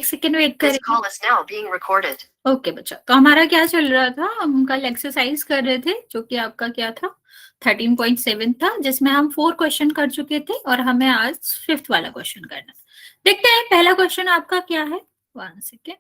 Second wait करें। Okay बच्चा, तो हमारा क्या चल रहा था, हम कल एक्सरसाइज कर रहे थे जो कि आपका क्या था 13.7 था, जिसमें हम 4 क्वेश्चन कर चुके थे और हमें आज 5th वाला क्वेश्चन करना। देखते हैं पहला क्वेश्चन आपका क्या है। 1 सेकेंड।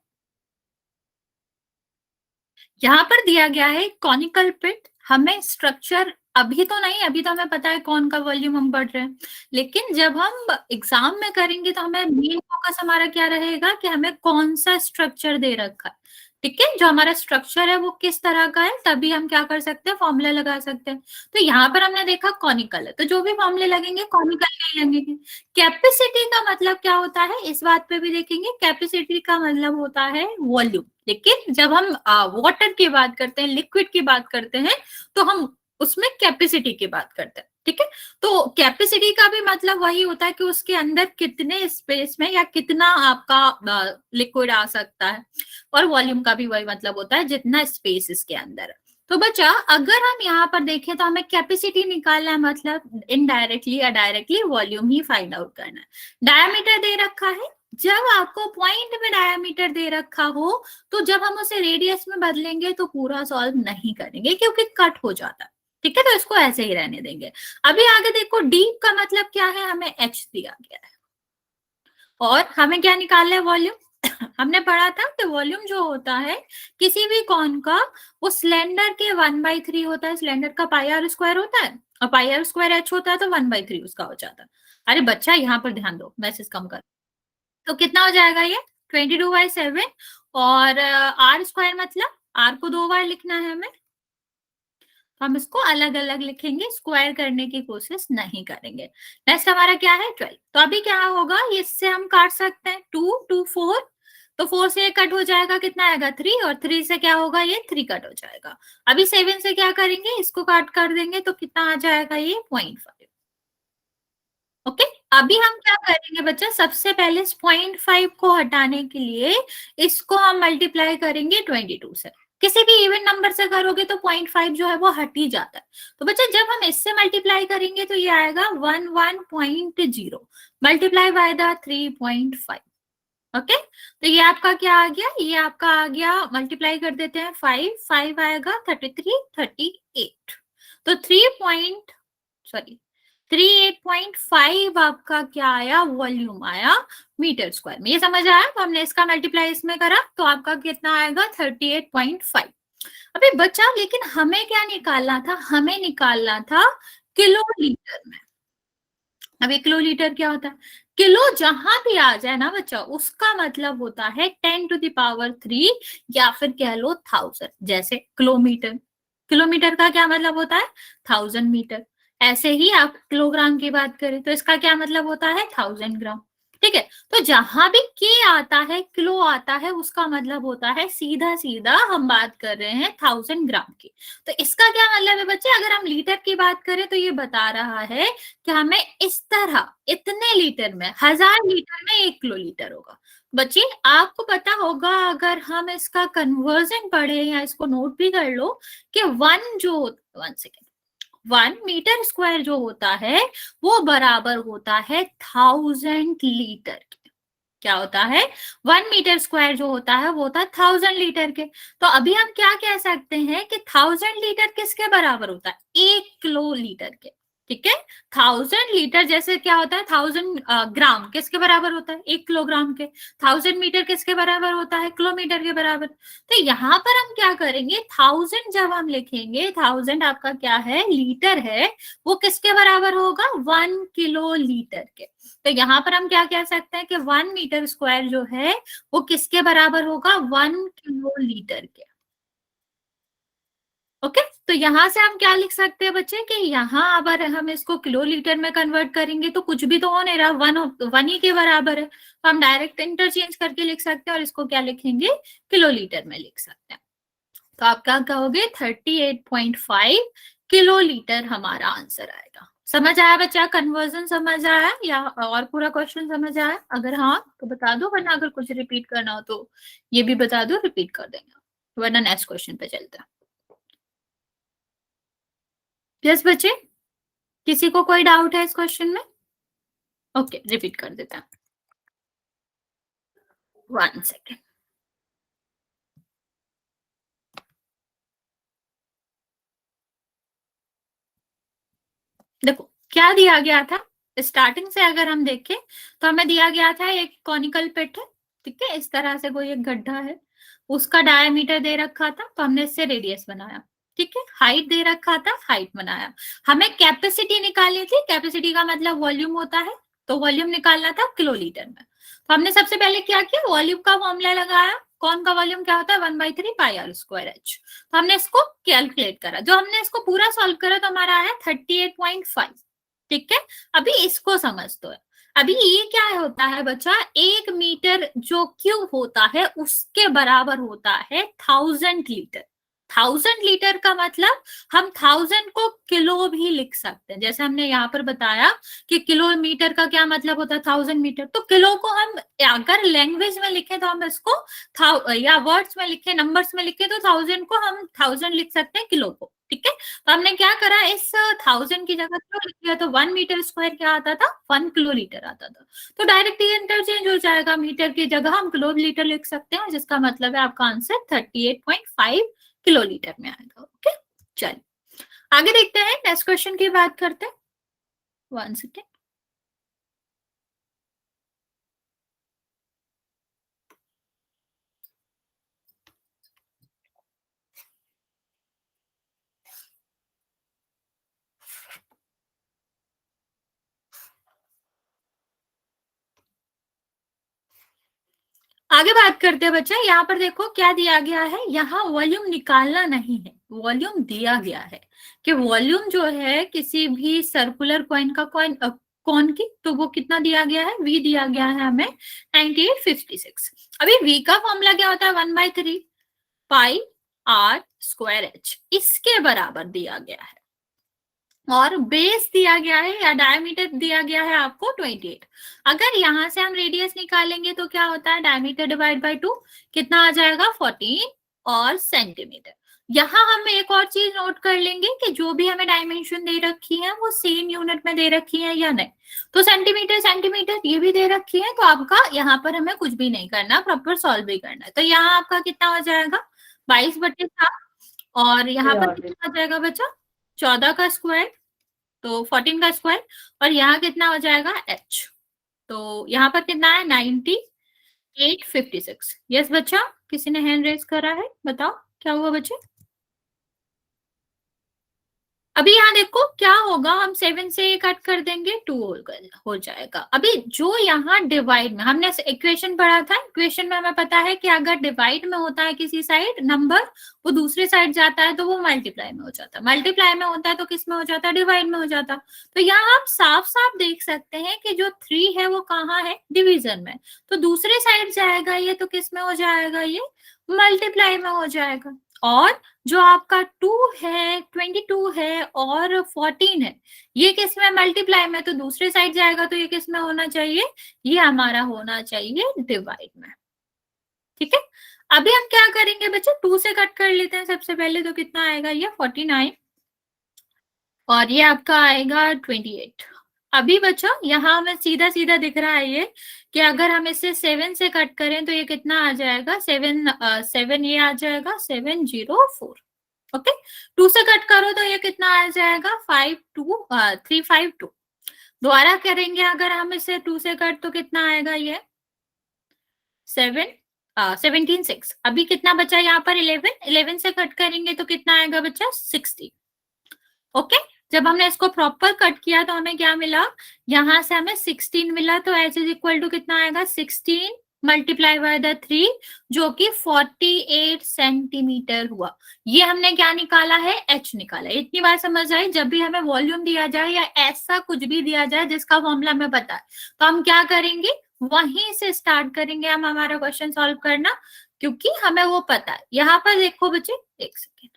यहाँ पर दिया गया है कॉनिकल पिट, हमें स्ट्रक्चर अभी तो नहीं, अभी तो हमें पता है कौन का वॉल्यूम हम पढ़ रहे हैं, लेकिन जब हम एग्जाम में करेंगे तो हमें मेन फोकस हमारा क्या रहेगा कि हमें कौन सा स्ट्रक्चर दे रखा है। ठीक है, जो हमारा स्ट्रक्चर है वो किस तरह का है, तभी हम क्या कर सकते हैं, फॉर्मूला लगा सकते हैं। तो यहाँ पर हमने देखा कॉनिकल है, तो जो भी फॉर्मूले लगेंगे कॉनिकल के ही लगेंगे। कैपेसिटी का मतलब क्या होता है, इस बात पे भी देखेंगे। कैपेसिटी का मतलब होता है वॉल्यूम, लेकिन जब हम वाटर की बात करते हैं, लिक्विड की बात करते हैं, तो हम उसमें कैपेसिटी की बात करते हैं। ठीक है, तो कैपेसिटी का भी मतलब वही होता है कि उसके अंदर कितने स्पेस में या कितना आपका लिक्विड आ सकता है, और वॉल्यूम का भी वही मतलब होता है जितना स्पेस इसके अंदर है। तो बच्चा अगर हम यहाँ पर देखें तो हमें कैपेसिटी निकालना है, मतलब इनडायरेक्टली या डायरेक्टली वॉल्यूम ही फाइंड आउट करना है। डायमीटर दे रखा है, जब आपको पॉइंट में डायमीटर दे रखा हो तो जब हम उसे रेडियस में बदलेंगे तो पूरा सॉल्व नहीं करेंगे क्योंकि कट हो जाता है। ठीक है, तो इसको ऐसे ही रहने देंगे। अभी आगे देखो, डीप का मतलब क्या है, हमें एच दिया गया है और हमें क्या निकालना है, वॉल्यूम। हमने पढ़ा था कि वॉल्यूम जो होता है किसी भी कॉन का, वो सिलेंडर के 1/3 होता है। सिलेंडर का पाई आर स्क्वायर होता है और पाई आर स्क्वायर एच होता है, तो 1/3 उसका हो जाता है। अरे बच्चा यहाँ पर ध्यान दो, मैसेज कम कर। तो कितना हो जाएगा ये 22/7, और आर स्क्वायर मतलब आर को 2 बार लिखना है हमें, हम इसको अलग अलग लिखेंगे, स्क्वायर करने की कोशिश नहीं करेंगे। नेक्स्ट हमारा क्या है 12। तो अभी क्या होगा, इससे हम काट सकते हैं 2 2 4, तो 4 से कट हो जाएगा, कितना आएगा 3, और 3 से क्या होगा, ये 3 कट हो जाएगा। अभी 7 से क्या करेंगे, इसको काट कर देंगे तो कितना आ जाएगा, ये 0.5। ओके, अभी हम क्या करेंगे बच्चा, सबसे पहले 0.5 को हटाने के लिए इसको हम मल्टीप्लाई करेंगे 22 से। किसी भी इवन नंबर से करोगे तो 0.5 जो है वो हट ही जाता है। तो बच्चा जब हम इससे मल्टीप्लाई करेंगे तो ये आएगा 11.0 मल्टीप्लाई बाय द 3.5। ओके, तो ये आपका क्या आ गया, ये आपका आ गया, मल्टीप्लाई कर देते हैं 5 5 आएगा 33 38, तो 38.5 आपका क्या आया, वॉल्यूम आया मीटर स्क्वायर में। ये समझ आया, तो हमने इसका मल्टीप्लाई इसमें करा तो आपका कितना आएगा 38.5। अभी बच्चा लेकिन हमें क्या निकालना था, हमें निकालना था किलो लीटर में। अभी किलो लीटर क्या होता है, किलो जहां भी आ जाए ना बच्चा, उसका मतलब होता है 10⁻³ या फिर कह लो 1000। जैसे किलोमीटर, किलोमीटर का क्या मतलब होता है 1000 मीटर। ऐसे ही आप किलोग्राम की बात करें तो इसका क्या मतलब होता है 1000 ग्राम। ठीक है, तो जहां भी के आता है, किलो आता है, उसका मतलब होता है सीधा सीधा हम बात कर रहे हैं 1000 ग्राम की। तो इसका क्या मतलब है बच्चे, अगर हम लीटर की बात करें तो ये बता रहा है कि हमें इस तरह इतने लीटर में, 1000 लीटर में 1 किलो लीटर होगा। बच्चे आपको पता होगा, अगर हम इसका कन्वर्जन पढ़े या इसको नोट भी कर लो कि 1 मीटर स्क्वायर जो होता है वो बराबर होता है 1000 लीटर के। क्या होता है, 1 मीटर स्क्वायर जो होता है वो होता है 1000 लीटर के। तो अभी हम क्या कह सकते हैं कि 1000 लीटर किसके बराबर होता है, 1 किलो लीटर के। ठीक है, 1000 लीटर जैसे क्या होता है, 1000 ग्राम किसके बराबर होता है, 1 किलोग्राम के। 1000 मीटर किसके बराबर होता है, किलोमीटर के बराबर। तो यहाँ पर हम क्या करेंगे, 1000 जब हम लिखेंगे, 1000 आपका क्या है, लीटर है, वो किसके बराबर होगा, 1 किलो लीटर के। तो यहाँ पर हम क्या कह सकते हैं कि 1 मीटर स्क्वायर जो है वो किसके बराबर होगा, 1 किलो लीटर के। ओके, तो यहां से हम क्या लिख सकते हैं बच्चे कि यहाँ अगर हम इसको किलो लीटर में कन्वर्ट करेंगे तो कुछ भी तो हो नहीं रहा, 1 ही के बराबर है, तो हम डायरेक्ट इंटरचेंज करके लिख सकते हैं और इसको क्या लिखेंगे, किलो लीटर में लिख सकते हैं। तो आप क्या कहोगे 38.5 किलो लीटर हमारा आंसर आएगा। समझ आया बच्चा, कन्वर्जन समझ आया या और पूरा क्वेश्चन समझ आया, अगर हाँ तो बता दो, वरना अगर कुछ रिपीट करना हो तो ये भी बता दो, रिपीट कर देंगे, वरना नेक्स्ट क्वेश्चन पे चलते हैं। यस बच्चे, किसी को कोई डाउट है इस क्वेश्चन में? ओके, रिपीट कर देते हैं। 1 सेकेंड। देखो क्या दिया गया था, स्टार्टिंग से अगर हम देखें तो हमें दिया गया था एक कॉनिकल पिट है, ठीक है, इस तरह से कोई एक गड्ढा है, उसका डायमीटर दे रखा था तो हमने इससे रेडियस बनाया, ठीक है, हाइट दे रखा था, हाइट बनाया, हमें कैपेसिटी निकालनी थी, कैपेसिटी का मतलब वॉल्यूम होता है, तो वॉल्यूम निकालना था किलोलीटर में, तो हमने सबसे पहले क्या किया, वॉल्यूम का फॉर्मूला लगाया, कौन का वॉल्यूम क्या होता है 1/3 πr²h, तो हमने इसको कैलकुलेट करा, जो हमने इसको पूरा सॉल्व करा तो हमारा आया 38.5, ठीक है। अभी इसको समझ दो, अभी ये क्या होता है बच्चा, 1 मीटर जो क्यूब होता है उसके बराबर होता है 1000 लीटर। 1000 लीटर का मतलब हम 1000 को किलो भी लिख सकते हैं, जैसे हमने यहाँ पर बताया कि किलोमीटर का क्या मतलब होता है 1000 मीटर, तो किलो को हम अगर लैंग्वेज में लिखे तो हम इसको या वर्ड्स में लिखे, नंबर्स में लिखे तो 1000 को हम 1000 लिख सकते हैं किलो को, ठीक है। तो हमने क्या करा, इस 1000 की जगह क्यों लिख दिया, तो 1 मीटर² क्या आता था, 1 किलोलीटर आता था, तो डायरेक्ट ये इंटरचेंज हो जाएगा, मीटर की जगह हम किलोलीटर लिख सकते हैं, जिसका मतलब है आपका आंसर 38.5 किलोलीटर में आएगा। ओके, चलिए आगे देखते हैं, नेक्स्ट क्वेश्चन की बात करते हैं। 1 सेकेंड। आगे बात करते हैं बच्चा, यहाँ पर देखो क्या दिया गया है, यहाँ वॉल्यूम निकालना नहीं है, वॉल्यूम दिया गया है कि वॉल्यूम जो है किसी भी सर्कुलर कॉइन का कौन की, तो वो कितना दिया गया है, v दिया गया है हमें 9856। अभी v का फॉर्मूला क्या होता है 1/3 πr²h, इसके बराबर दिया गया है, और बेस दिया गया है या डायमीटर दिया गया है आपको 28। अगर यहां से हम रेडियस निकालेंगे तो क्या होता है, डायमीटर डिवाइड बाय 2 कितना आ जाएगा 14 और सेंटीमीटर। यहाँ हम एक और चीज नोट कर लेंगे कि जो भी हमें डायमेंशन दे रखी है वो सेम यूनिट में दे रखी है या नहीं, तो सेंटीमीटर सेंटीमीटर ये भी दे रखी है, तो आपका यहाँ पर हमें कुछ भी नहीं करना, प्रॉपर सॉल्व भी करना है, तो यहाँ आपका कितना हो जाएगा 22/7, और यहाँ पर कितना आ जाएगा बच्चा 14 का स्क्वायर, तो 14 का स्क्वायर, और यहाँ कितना हो जाएगा h, तो यहाँ पर कितना है 9856। यस बच्चा, किसी ने हैंड रेज करा है, बताओ क्या हुआ बच्चे। अभी यहाँ देखो क्या होगा, हम 7 से कट कर देंगे 2 हो जाएगा। अभी जो यहाँ डिवाइड में हमने इक्वेशन पढ़ा था, इक्वेशन में हमें पता है कि अगर डिवाइड में होता है किसी साइड नंबर, वो दूसरे साइड जाता है तो वो मल्टीप्लाई में हो जाता है, मल्टीप्लाई में होता है तो किस में हो जाता है, डिवाइड में हो जाता है। तो यहाँ आप साफ साफ देख सकते हैं कि जो 3 है वो कहाँ है, डिवीजन में, तो दूसरे साइड जाएगा ये, तो किस में हो जाएगा, ये मल्टीप्लाई में हो जाएगा। और जो आपका 2 है, 22 है और 14 है, ये किस में मल्टीप्लाई में, तो दूसरे साइड जाएगा, तो ये किस में होना चाहिए, ये हमारा होना चाहिए डिवाइड में, ठीक है। अभी हम क्या करेंगे बच्चे, 2 से कट कर लेते हैं सबसे पहले, तो कितना आएगा ये 49, और ये आपका आएगा 28। अभी बच्चा यहाँ हमें सीधा सीधा दिख रहा है ये कि अगर हम इसे 7 से कट करें तो ये कितना आ जाएगा, 7 ये आ जाएगा 704। ओके, 2 से कट करो तो ये कितना आ जाएगा 352। दोबारा करेंगे अगर हम इसे 2 से कट तो कितना आएगा ये 17 6। अभी कितना बचा यहाँ पर 11 से कट करेंगे तो कितना आएगा बच्चा 60। ओके, जब हमने इसको प्रॉपर कट किया तो हमें क्या मिला, यहां से हमें 16 मिला, तो h इज इक्वल टू कितना आएगा 16 मल्टीप्लाई बाय द 3, जो कि 48 सेंटीमीटर हुआ। ये हमने क्या निकाला है, h निकाला। इतनी बात समझ आई, जब भी हमें वॉल्यूम दिया जाए या ऐसा कुछ भी दिया जाए जिसका फॉर्मूला हमें पता है, तो हम क्या करेंगे, वहीं से स्टार्ट करेंगे हम हमारा क्वेश्चन सॉल्व करना, क्योंकि हमें वो पता है। यहाँ पर देखो बच्चे, एक सेकेंड,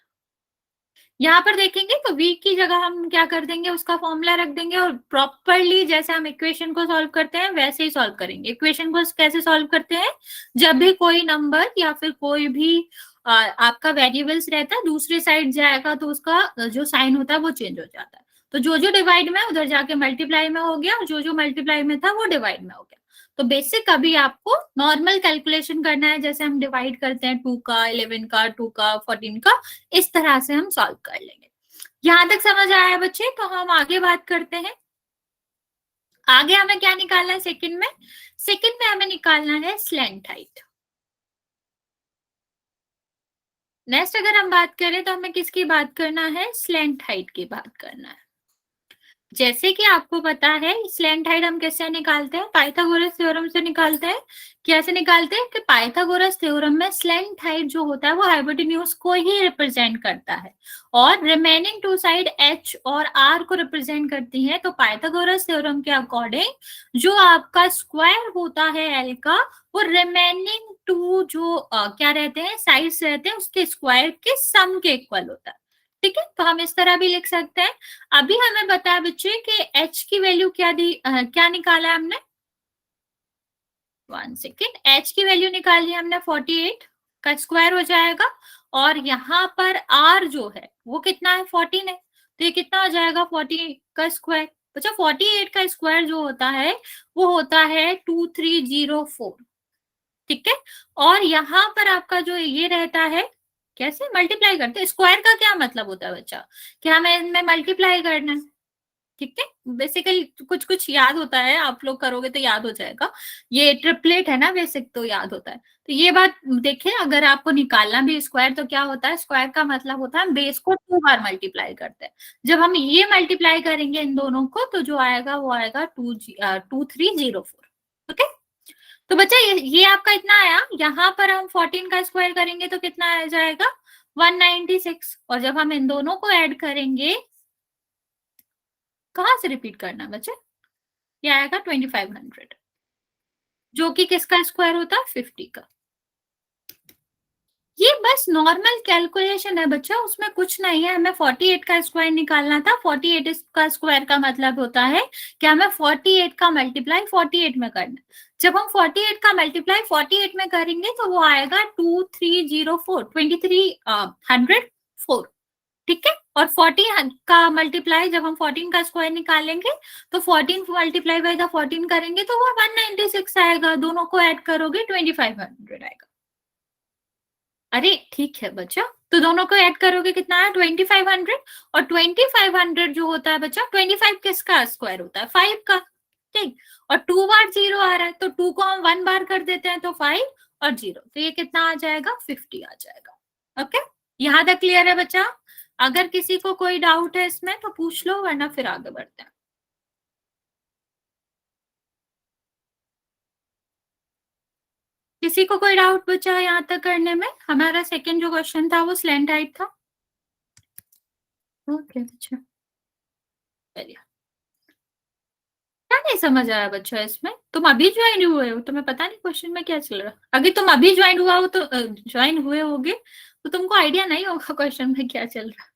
यहाँ पर देखेंगे तो v की जगह हम क्या कर देंगे, उसका फॉर्मूला रख देंगे, और प्रॉपरली जैसे हम इक्वेशन को सॉल्व करते हैं वैसे ही सॉल्व करेंगे। इक्वेशन को कैसे सॉल्व करते हैं, जब भी कोई नंबर या फिर कोई भी आपका वेरिएबल्स रहता है दूसरे साइड जाएगा तो उसका जो साइन होता है वो चेंज हो जाता है। तो जो जो डिवाइड में उधर जाके मल्टीप्लाई में हो गया, और जो जो मल्टीप्लाई में था वो डिवाइड में हो गया। तो बेसिक अभी आपको नॉर्मल कैलकुलेशन करना है, जैसे हम डिवाइड करते हैं 2 का, 11 का, 2 का, 14 का, इस तरह से हम सॉल्व कर लेंगे। यहां तक समझ आया बच्चे? तो हम आगे बात करते हैं। आगे हमें क्या निकालना है सेकंड में? सेकंड में हमें निकालना है स्लैंट हाइट। नेक्स्ट अगर हम बात करें तो हमें किसकी बात करना है? स्लैंट हाइट की बात करना है। जैसे कि आपको पता है स्लैंट हाइट हम कैसे निकालते हैं? पाइथागोरस थ्योरम से निकालते हैं। कैसे निकालते हैं कि पाइथागोरस थ्योरम में स्लैंट हाइट जो होता है वो हाइपोटेन्यूज को ही रिप्रेजेंट करता है और रिमेनिंग टू साइड एच और आर को रिप्रेजेंट करती है। तो पाइथागोरस थ्योरम के अकॉर्डिंग जो आपका स्क्वायर होता है एल का, वो रिमेनिंग टू जो क्या रहते हैं, साइड्स रहते हैं, उसके स्क्वायर के सम के इक्वल होता है। ठीक है, तो हम इस तरह भी लिख सकते हैं। अभी हमें बताया बच्चे कि h की वैल्यू क्या दी, क्या निकाला है हमने? 1 सेकेंड, h की वैल्यू निकाली हमने 48 का स्क्वायर हो जाएगा, और यहाँ पर r जो है वो कितना है? 14 है, तो ये कितना हो जाएगा? 40 का स्क्वायर। बच्चा 48 का स्क्वायर जो होता है वो होता है 2304। ठीक है, और यहाँ पर आपका जो ये रहता है, कैसे मल्टीप्लाई करते हैं? स्क्वायर का क्या मतलब होता है बच्चा? कि हमें इनमें मल्टीप्लाई करना है। ठीक है, बेसिकली कुछ कुछ याद होता है, आप लोग करोगे तो याद हो जाएगा। ये ट्रिपलेट है ना बेसिक, तो याद होता है। तो ये बात देखिए, अगर आपको निकालना भी स्क्वायर तो क्या होता है? स्क्वायर का मतलब होता है बेस को 2 बार मल्टीप्लाई करते हैं। जब हम ये मल्टीप्लाई करेंगे इन दोनों को तो जो आएगा वो आएगा 2304। ओके, तो बच्चा ये आपका इतना आया। यहाँ पर हम 14 का स्क्वायर करेंगे तो कितना आ जाएगा? 196। और जब हम इन दोनों को ऐड करेंगे, कहां से रिपीट करना बच्चे? ये आएगा 2500, जो कि किसका स्क्वायर होता है? 50 का। ये बस नॉर्मल कैलकुलेशन है बच्चा, उसमें कुछ नहीं है। हमें 48 का स्क्वायर निकालना था। 48 का स्क्वायर का मतलब होता है कि हमें 48 का मल्टीप्लाई 48 में करना है। जब हम 48 का मल्टीप्लाई 48 में करेंगे तो वो आएगा 2304, 2304। ठीक है, और 14 का मल्टीप्लाई जब हम 14 का स्क्वायर निकालेंगे तो 14 मल्टीप्लाई बाय द 14 करेंगे तो वो 196 आएगा। दोनों को ऐड करोगे 2500 आएगा। अरे ठीक है बच्चा, तो दोनों को ऐड करोगे कितना है? 2500। और 2500 जो होता है बच्चा, 25 किसका स्क्वायर होता है? 5 का। ठीक, और 2 बार 0 आ रहा है तो 2 को हम 1 बार कर देते हैं, तो 5 और 0, तो ये कितना आ जाएगा? 50 आ जाएगा। ओके, यहां तक क्लियर है बच्चा? अगर किसी को कोई डाउट है इसमें तो पूछ लो, वरना फिर आगे बढ़ते हैं। किसी को कोई डाउट बचा यहाँ तक करने में? हमारा सेकंड जो क्वेश्चन था वो स्लैंट हाइट था। ओके अच्छा, चलिए। क्या नहीं समझ आया बच्चा इसमें? तुम अभी ज्वाइन हुए हो, तुम्हें पता नहीं क्वेश्चन में क्या चल रहा है। अगर तुम अभी ज्वाइन हुआ हो तो ज्वाइन हुए होगे तो तुमको आइडिया नहीं होगा क्वेश्चन में क्या चल रहा है।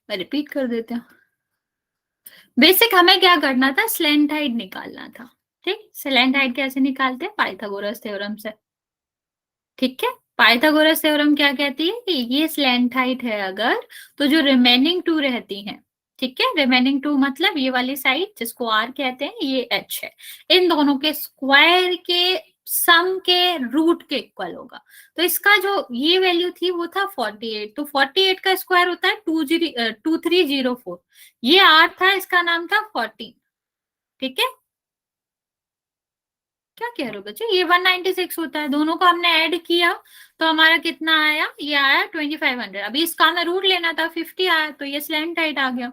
मैं रिपीट कर देती हूँ। बेसिक हमें क्या करना था? स्लैंट हाइट निकालना था। ठीक, स्लैंट हाइट कैसे निकालते हैं? पाइथागोरस थ्योरम से। ठीक है, पाइथागोरस थ्योरम क्या कहती है कि ये स्लैंट हाइट है अगर, तो जो रिमेनिंग टू रहती हैं, ठीक है, रिमेनिंग टू मतलब ये वाली साइड जिसको आर कहते हैं, ये एच है, इन दोनों के स्क्वायर के सम के रूट के इक्वल होगा। तो इसका जो ये वैल्यू थी वो था 48, तो 48 का स्क्वायर होता है 2304। ये आर था, इसका नाम था 14। ठीक है, क्या कह रहे हो बच्चे? ये 196 होता है, दोनों को हमने ऐड किया तो हमारा कितना आया? ये आया 2500। अभी इसका हमें रूट लेना था, 50 आया, तो ये स्लैंट हाइट आ गया।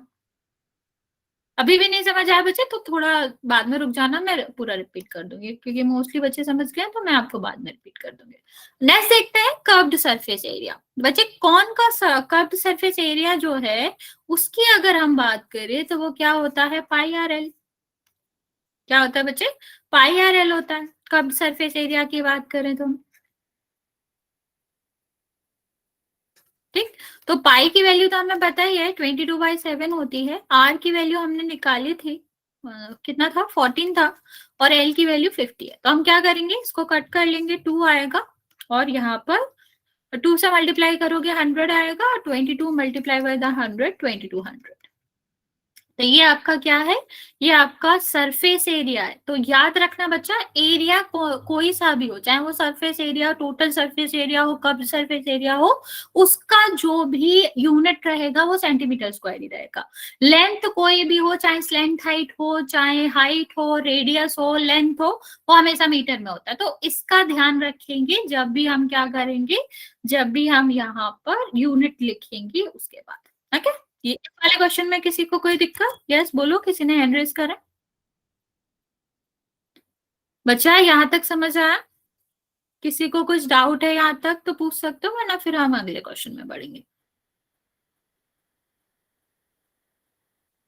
अभी भी नहीं समझ आया बच्चे तो थोड़ा बाद में रुक जाना, मैं पूरा रिपीट कर दूंगी, क्योंकि मोस्टली बच्चे समझ गए तो मैं आपको बाद में रिपीट कर दूंगी। नेक्स्ट देखते हैं कर्व्ड सरफेस एरिया। बच्चे कौन का कर्व्ड सरफेस एरिया जो है उसकी अगर हम बात करें तो वो क्या होता है? पाई आर एल। क्या होता है बच्चे? पाई आर एल होता है कर्व्ड सरफेस एरिया की बात करें तो। ठीक, तो पाई की वैल्यू तो हमें पता ही है 22/7 होती है। आर की वैल्यू हमने निकाली थी, कितना था? 14 था, और एल की वैल्यू 50 है। तो हम क्या करेंगे, इसको कट कर लेंगे, 2 आएगा, और यहाँ पर 2 से मल्टीप्लाई करोगे 100 आएगा, और 22 मल्टीप्लाई बाय द 100, 2200। तो ये आपका क्या है, ये आपका सरफेस एरिया है। तो याद रखना बच्चा, एरिया कोई सा भी हो, चाहे वो surface area, total surface area हो, कब सरफेस एरिया हो, उसका जो भी यूनिट रहेगा वो सेंटीमीटर स्क्वायर ही रहेगा। लेंथ कोई भी हो, चाहे स्लेंथ हाइट हो, चाहे हाइट हो, रेडियस हो, लेंथ हो, वो हमेशा मीटर में होता है। तो इसका ध्यान रखेंगे जब भी हम क्या करेंगे, जब भी हम यहाँ पर यूनिट लिखेंगे उसके बाद। ओके, ये इस वाले क्वेश्चन में किसी को कोई दिक्कत? यस बोलो, किसी ने हैंड रेज करा? बच्चा यहाँ तक समझ आया? किसी को कुछ डाउट है यहाँ तक तो पूछ सकते हो, वरना फिर हम अगले क्वेश्चन में बढ़ेंगे।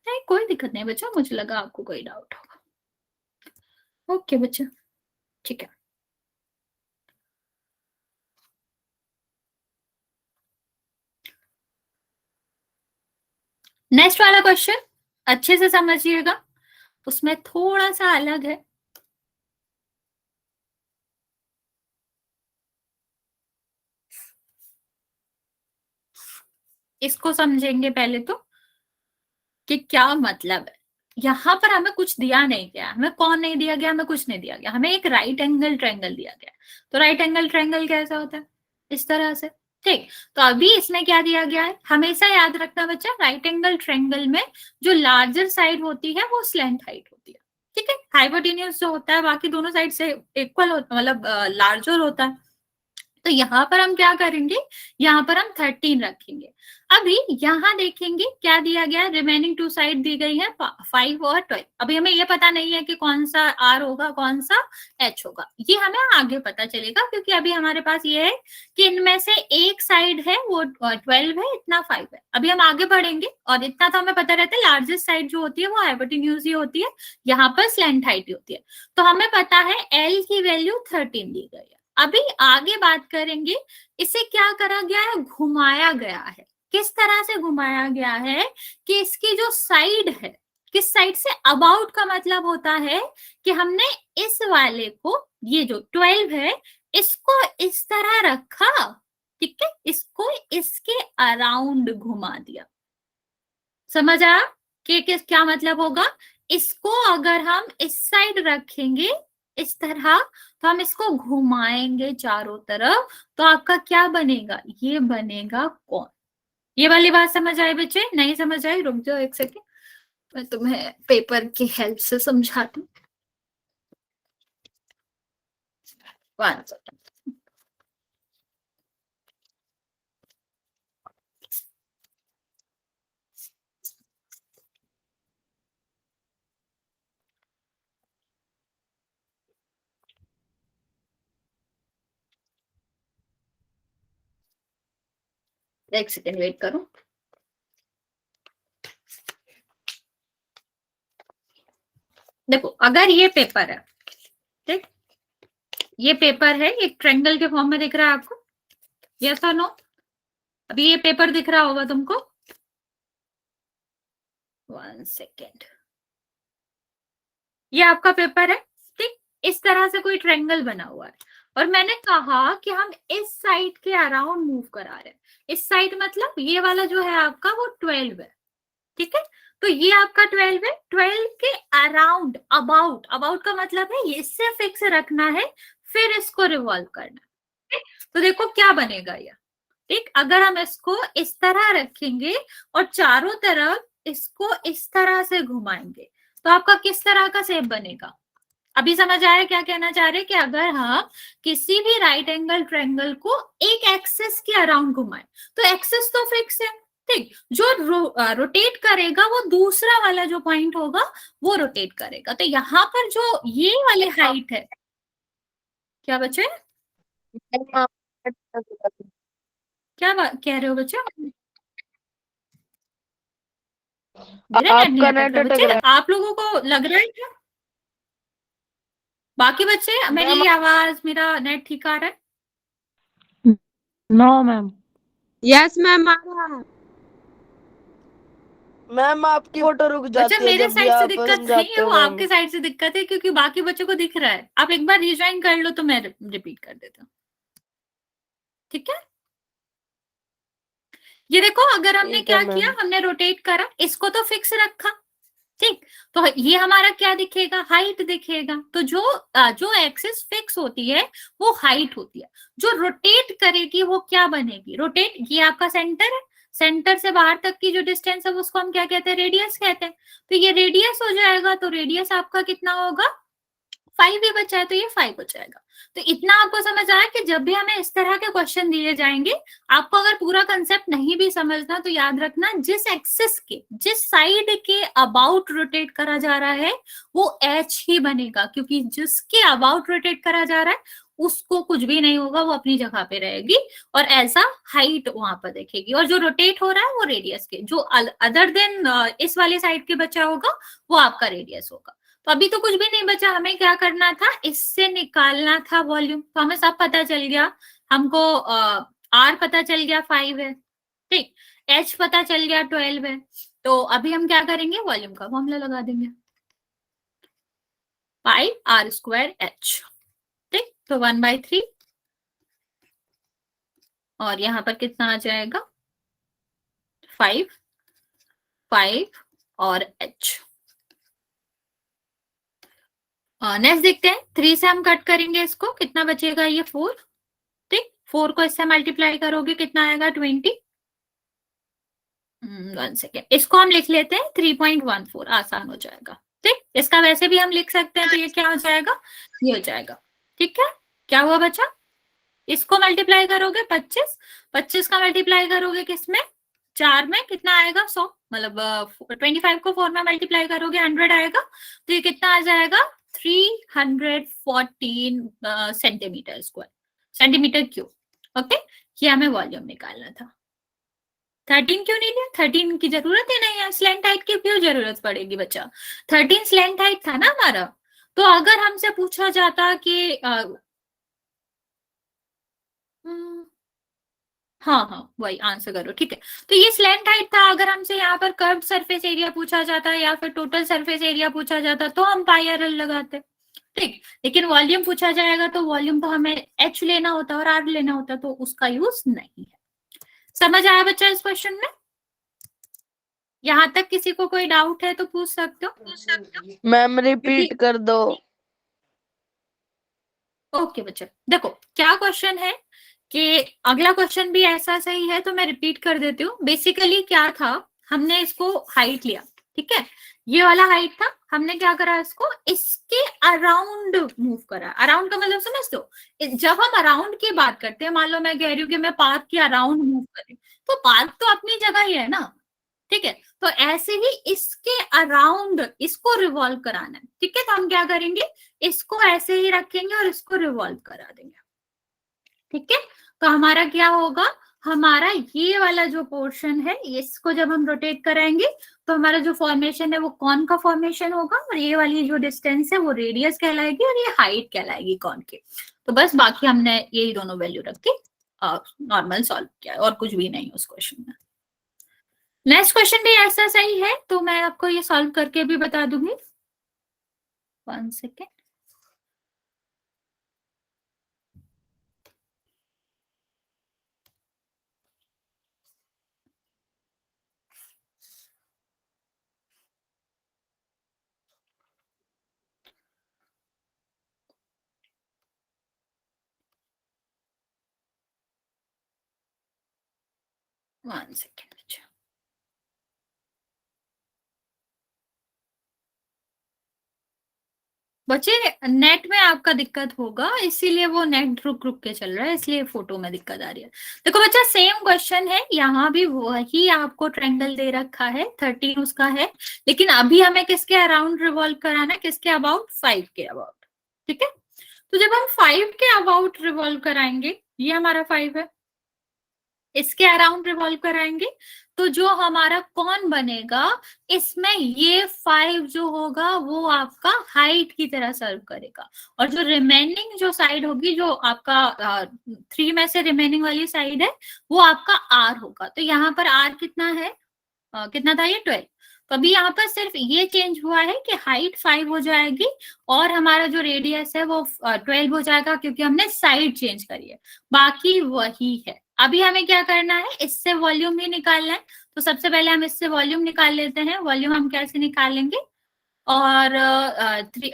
नहीं कोई दिक्कत नहीं बच्चा, मुझे लगा आपको कोई डाउट होगा। ओके बच्चा, ठीक है। नेक्स्ट वाला क्वेश्चन अच्छे से समझिएगा, उसमें थोड़ा सा अलग है। इसको समझेंगे पहले तो कि क्या मतलब है। यहाँ पर हमें कुछ दिया नहीं गया, हमें कौन नहीं दिया गया, हमें कुछ नहीं दिया गया, हमें एक राइट एंगल ट्रायंगल दिया गया। तो राइट एंगल ट्रायंगल कैसा होता है, इस तरह से। ठीक, तो अभी इसमें क्या दिया गया है, हमेशा याद रखना बच्चा, राइट एंगल ट्रायंगल में जो लार्जर साइड होती है वो स्लेंट हाइट होती है। ठीक है, हाइपोटेन्यूज जो होता है बाकी दोनों साइड से इक्वल होता, मतलब लार्जर होता है। तो यहाँ पर हम क्या करेंगे, यहाँ पर हम 13 रखेंगे। अभी यहाँ देखेंगे क्या दिया गया, रिमेनिंग टू साइड दी गई है 5 और 12। अभी हमें ये पता नहीं है कि कौन सा R होगा कौन सा H होगा, ये हमें आगे पता चलेगा, क्योंकि अभी हमारे पास ये है कि इनमें से एक साइड है वो 12 है, इतना 5 है। अभी हम आगे बढ़ेंगे और इतना तो हमें पता रहता है, लार्जेस्ट साइड जो होती है वो हाइपोटेन्यूज ही होती है, यहाँ पर स्लैंट हाइट ही होती है। तो हमें पता है L की वैल्यू 13 दी गई है। अभी आगे बात करेंगे, इसे क्या करा गया है, घुमाया गया है। किस तरह से घुमाया गया है कि इसकी जो साइड है, किस साइड से, अबाउट का मतलब होता है कि हमने इस वाले को, ये जो 12 है, इसको इस तरह रखा, ठीक है, इसको इसके अराउंड घुमा दिया। समझ आया कि किस क्या मतलब होगा। इसको अगर हम इस साइड रखेंगे इस तरह, तो हम इसको घुमाएंगे चारों तरफ, तो आपका क्या बनेगा, ये बनेगा कौन। ये वाली बात समझ आई बच्चे? नहीं समझ आई? रुक जाओ एक सेकेंड, मैं तुम्हें पेपर की हेल्प से समझाती हूँ। 1 सेकेंड। एक सेकेंड वेट करो। देखो अगर ये पेपर है, ठीक, ये पेपर है, एक ट्रायंगल के फॉर्म में दिख रहा है आपको, यस और नो? अभी ये पेपर दिख रहा होगा तुमको। 1 सेकेंड, ये आपका पेपर है, ठीक, इस तरह से कोई ट्रायंगल बना हुआ है, और मैंने कहा कि हम इस साइड के अराउंड मूव करा रहे हैं। इस साइड मतलब ये वाला जो है आपका वो 12 है, ठीक है। तो ये आपका 12 है, 12 के अराउंड, अबाउट, अबाउट का मतलब है ये इससे फिक्स रखना है, फिर इसको रिवॉल्व करना है। तो देखो क्या बनेगा ये, ठीक, अगर हम इसको इस तरह रखेंगे और चारों तरफ इसको इस तरह से घुमाएंगे, तो आपका किस तरह का शेप बनेगा। अभी समझ आया क्या कहना चाह रहे हैं, कि अगर हम किसी भी राइट एंगल ट्रायंगल को एक एक्सिस के अराउंड घुमाएं, तो एक्सिस तो फिक्स है, ठीक, जो रोटेट करेगा वो दूसरा वाला जो पॉइंट होगा वो रोटेट करेगा। तो यहाँ पर जो ये वाले हाइट है, क्या बच्चे, क्या कह रहे हो बच्चे? मेरा नेट नहीं आपका अटक नेट रहा अटक बच्चे, रहा आप लोगों को लग रहा है क्या? बाकी बच्चे है मेरी मैम। आवाज, मेरा नेट ठीक आ रहा है? No ma'am. यस मैम आ रहा है। मैम आपकी फोटो रुक बच्चा जाती है मेरे जब भी साइड से आप दिक्कत नहीं समझाते है, हो वो मैम। आपके साइड से दिक्कत है, क्योंकि बाकी बच्चों को दिख रहा है। आप एक बार रिज्वाइन कर लो तो मैं रिपीट कर देता हूँ, ठीक है। ये देखो, अगर हमने ठीक है क्या किया, मैम। हमने रोटेट करा, इसको तो फिक्स रखा, ठीक, तो ये हमारा क्या दिखेगा, हाइट दिखेगा। तो जो एक्सिस फिक्स होती है वो हाइट होती है, जो रोटेट करेगी वो क्या बनेगी, रोटेट, ये आपका सेंटर है, सेंटर से बाहर तक की जो डिस्टेंस है उसको हम क्या कहते हैं, रेडियस कहते हैं। तो ये रेडियस हो जाएगा, तो रेडियस आपका कितना होगा, 5 ही बचा है, तो ये 5 हो जाएगा। तो इतना आपको समझ आया कि जब भी हमें इस तरह के क्वेश्चन दिए जाएंगे, आपको अगर पूरा कंसेप्ट नहीं भी समझना तो याद रखना, जिस एक्सिस के, जिस साइड के अबाउट रोटेट करा जा रहा है वो एच ही बनेगा, क्योंकि जिसके अबाउट रोटेट करा जा रहा है उसको कुछ भी नहीं होगा, वो अपनी जगह पे रहेगी और ऐसा हाइट वहां पर देखेगी, और जो रोटेट हो रहा है वो रेडियस के, जो अदर देन इस वाले साइड के बचा होगा वो आपका रेडियस होगा। तो अभी तो कुछ भी नहीं बचा, हमें क्या करना था, इससे निकालना था वॉल्यूम। तो हमें सब पता चल गया, हमको आर पता चल गया 5 है, ठीक, एच पता चल गया 12 है। तो अभी हम क्या करेंगे, वॉल्यूम का फॉर्मूला लगा देंगे, पाई आर स्क्वायर एच, ठीक। तो 1/3 और यहाँ पर कितना आ जाएगा, 5 और एच। नेक्स्ट देखते हैं, 3 से हम कट करेंगे इसको, कितना बचेगा, ये 4, ठीक, 4 को इससे मल्टीप्लाई करोगे कितना आएगा, 20। 1 सेकेंड, इसको हम लिख लेते हैं 3.14, आसान हो जाएगा, ठीक। इसका वैसे भी हम लिख सकते हैं, तो ये क्या हो जाएगा, ये हो जाएगा, ठीक है। क्या हुआ बच्चा, इसको मल्टीप्लाई करोगे 25, 25 का मल्टीप्लाई करोगे किसमें, 4 में, कितना आएगा, 100, मतलब 25 को 4 में मल्टीप्लाई करोगे 100 आएगा। तो ये कितना आ जाएगा, 314 centimetre square, centimetre cube, okay. ये हमें वॉल्यूम निकालना था। 13 क्यों नहीं लिया, 13 की जरूरत ही नहीं है, स्लैंट हाइट की क्यों जरूरत पड़ेगी बच्चा, 13 स्लैंट हाइट था ना हमारा। तो अगर हमसे पूछा जाता कि हाँ हाँ वही आंसर करो, ठीक है। तो ये स्लैंट हाइट था, अगर हमसे यहाँ पर कर्व सरफेस एरिया पूछा जाता या फिर टोटल सरफेस एरिया पूछा जाता तो हम पाई आर एल लगाते, ठीक। लेकिन वॉल्यूम पूछा जाएगा तो वॉल्यूम तो हमें एच लेना होता और आर लेना होता, तो उसका यूज नहीं है। समझ आया बच्चा इस क्वेश्चन में, यहाँ तक किसी को कोई डाउट है तो पूछ सकते हो। मैम रिपीट कर दो। ओके बच्चा, देखो क्या क्वेश्चन है कि अगला क्वेश्चन भी ऐसा सही है, तो मैं रिपीट कर देती हूँ। बेसिकली क्या था, हमने इसको हाइट लिया, ठीक है, ये वाला हाइट था, हमने क्या करा, इसको इसके अराउंड मूव करा। अराउंड का मतलब समझते हो, जब हम अराउंड की बात करते हैं, मान लो मैं कह रही हूँ कि मैं पार्क के अराउंड मूव कर रही हूँ, तो पार्क तो अपनी जगह ही है ना, ठीक है। तो ऐसे ही इसके अराउंड इसको रिवॉल्व कराना है, ठीक है। तो हम क्या करेंगे, इसको ऐसे ही रखेंगे और इसको रिवॉल्व करा देंगे, ठीक है। तो हमारा क्या होगा, हमारा ये वाला जो पोर्शन है इसको जब हम रोटेट कराएंगे तो हमारा जो फॉर्मेशन है वो कॉन का फॉर्मेशन होगा, और ये वाली जो डिस्टेंस है वो रेडियस कहलाएगी और ये हाइट कहलाएगी कॉन की। तो बस बाकी हमने यही दोनों वैल्यू रख के नॉर्मल सॉल्व किया, और कुछ भी नहीं उस क्वेश्चन में। नेक्स्ट क्वेश्चन भी ऐसा सही है, तो मैं आपको ये सॉल्व करके भी बता दूंगी। 1 सेकेंड, बच्चे नेट में आपका दिक्कत होगा, इसीलिए वो नेट रुक रुक के चल रहा है, इसलिए फोटो में दिक्कत आ रही है। देखो बच्चा सेम क्वेश्चन है, यहाँ भी वही आपको ट्रायंगल दे रखा है, 13 उसका है, लेकिन अभी हमें किसके अराउंड रिवॉल्व कराना है, किसके अबाउट, 5 के अबाउट, ठीक है। तो जब हम 5 के अबाउट रिवॉल्व कराएंगे, ये हमारा 5 है, इसके अराउंड रिवॉल्व कराएंगे तो जो हमारा कौन बनेगा, इसमें ये 5 जो होगा वो आपका हाइट की तरह सर्व करेगा, और जो रिमेनिंग जो साइड होगी, जो आपका 3 में से रिमेनिंग वाली साइड है वो आपका आर होगा। तो यहाँ पर आर कितना है, कितना था ये, 12। तो अभी यहाँ पर सिर्फ ये चेंज हुआ है कि हाइट 5 हो जाएगी और हमारा जो रेडियस है वो 12 हो जाएगा, क्योंकि हमने साइड चेंज करी है, बाकी वही है। अभी हमें क्या करना है, इससे वॉल्यूम ही निकालना है। तो सबसे पहले हम इससे वॉल्यूम निकाल लेते हैं। वॉल्यूम हम कैसे निकालेंगे, और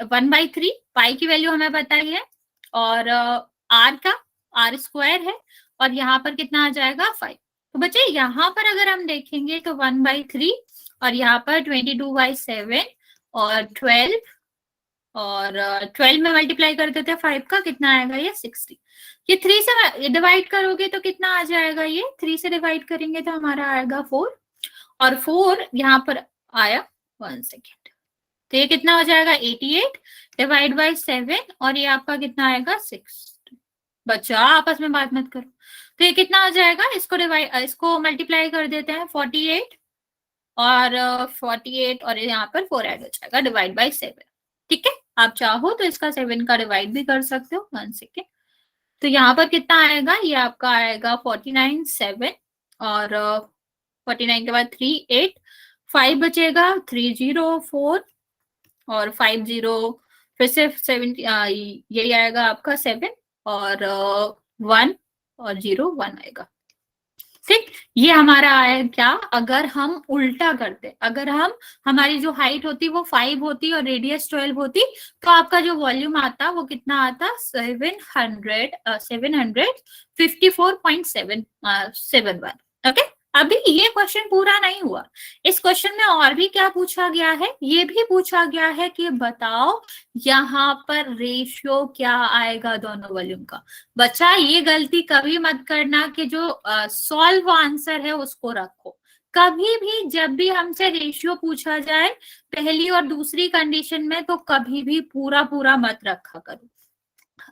1/3 पाई की वैल्यू हमें बताई है, और आर का आर स्क्वायर है, और यहाँ पर कितना आ जाएगा 5। तो बच्चे यहाँ पर अगर हम देखेंगे तो 1/3 और यहाँ पर 22/7 और 12, और 12 में मल्टीप्लाई कर देते हैं 5 का, कितना आएगा ये 60। ये 3 से डिवाइड करोगे तो कितना आ जाएगा, ये 3 से डिवाइड करेंगे तो हमारा आएगा 4, और 4 यहाँ पर आया 1 सेकेंड, तो ये कितना हो जाएगा 88 डिवाइड बाई 7, और ये आपका कितना आएगा 6। बच्चा आपस में बात मत करो। तो ये कितना हो जाएगा, इसको मल्टीप्लाई कर देते हैं 48, और 48 और यहाँ पर 4 ऐड हो जाएगा डिवाइड बाई 7। ठीक है, आप चाहो तो इसका 7 का डिवाइड भी कर सकते हो। 1 सेकेंड, तो यहाँ पर कितना आएगा, ये आपका आएगा 49 7, और 49 के बाद 3 8, 5 बचेगा, 3 0 4, और 5 0 फिर से 7, यही आएगा आपका 7, और 1 और 0 1 आएगा। ठीक, ये हमारा आया क्या, अगर हम उल्टा करते, अगर हम हमारी जो हाइट होती वो 5 होती और रेडियस 12 होती, तो आपका जो वॉल्यूम आता वो कितना आता 754.71। ओके, अभी ये क्वेश्चन पूरा नहीं हुआ। इस क्वेश्चन में और भी क्या पूछा गया है, ये भी पूछा गया है कि बताओ यहाँ पर रेशियो क्या आएगा दोनों वॉल्यूम का। बच्चा ये गलती कभी मत करना कि जो सॉल्व आंसर है उसको रखो। कभी भी जब भी हमसे रेशियो पूछा जाए पहली और दूसरी कंडीशन में, तो कभी भी पूरा पूरा मत रखा करो,